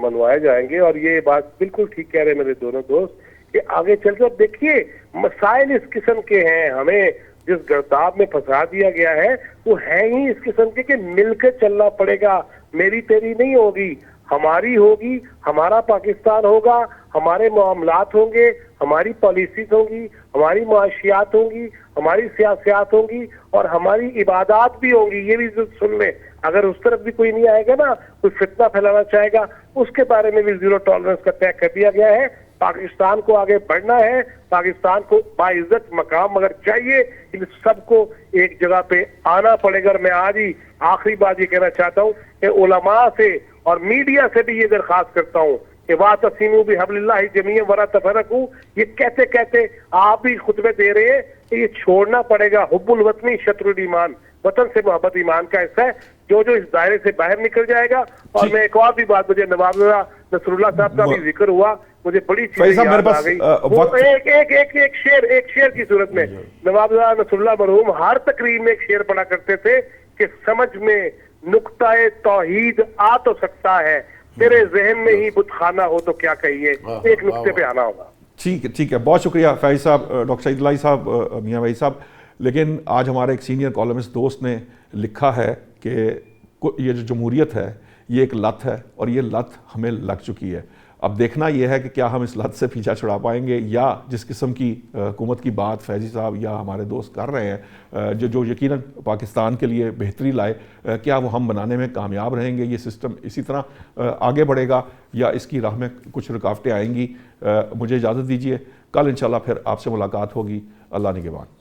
منوائے جائیں گے, اور یہ بات بالکل ٹھیک کہہ رہے ہیں میرے دونوں دوست کہ آگے چل کر دیکھیے مسائل اس قسم کے ہیں، ہمیں جس گرداب میں پھنسا دیا گیا ہے وہ ہے ہی اس قسم کے کہ مل کے چلنا پڑے گا، میری تیری نہیں ہوگی، ہماری ہوگی، ہمارا پاکستان ہوگا، ہمارے معاملات ہوں گے، ہماری پالیسیز ہوں گی، ہماری معاشیات ہوں گی، ہماری سیاسیات ہوں گی، اور ہماری عبادات بھی ہوں گی. یہ بھی سن لیں، اگر اس طرف بھی کوئی نہیں آئے گا نا، کوئی فتنہ پھیلانا چاہے گا، اس کے بارے میں بھی زیرو ٹالرنس کا طے کر دیا گیا ہے. پاکستان کو آگے بڑھنا ہے، پاکستان کو باعزت مقام مگر چاہیے، ان سب کو ایک جگہ پہ آنا پڑے گا. میں آج ہی آخری بات یہ کہنا چاہتا ہوں کہ علماء سے اور میڈیا سے بھی یہ درخواست کرتا ہوں کہ وَاعْتَصِمُوا بِحَبْلِ اللَّهِ جَمِيعًا وَلَا تَفَرَّقُوا. یہ کہتے کہتے آپ بھی خطبے دے رہے ہیں کہ یہ چھوڑنا پڑے گا. حب الوطنی شطر الایمان، وطن سے محبت ایمان کا حصہ ہے. جو اس دائرے سے باہر نکل جائے گا. اور میں ایک اور بھی بات، مجھے نواب نصر اللہ صاحب کا بھی ذکر ہوا، مجھے بڑی چیزیں یاد آ گئی. ایک شعر کی صورت میں نواب نصر اللہ مرحوم ہر تقریر میں ایک شعر پڑھا کرتے تھے کہ سمجھ میں نقطہ توحید آ تو سکتا ہے، تیرے ذہن میں ہی بت خانہ ہو تو کیا کہیے. ایک نقطے پہ آنا ہوگا. ٹھیک ہے، بہت شکریہ فیض صاحب، ڈاکٹر سعید الہی صاحب، میاں بھائی صاحب. لیکن آج ہمارے ایک سینئر کالمسٹ دوست نے لکھا ہے کہ یہ جو جمہوریت ہے یہ ایک لت ہے، اور یہ لت ہمیں لگ چکی ہے. اب دیکھنا یہ ہے کہ کیا ہم اس لت سے پیچھا چھڑا پائیں گے، یا جس قسم کی حکومت کی بات فیضی صاحب یا ہمارے دوست کر رہے ہیں جو یقیناً پاکستان کے لیے بہتری لائے، کیا وہ ہم بنانے میں کامیاب رہیں گے؟ یہ سسٹم اسی طرح آگے بڑھے گا یا اس کی راہ میں کچھ رکاوٹیں آئیں گی؟ مجھے اجازت دیجیے، کل انشاءاللہ پھر آپ سے ملاقات ہوگی. اللہ نگہبان.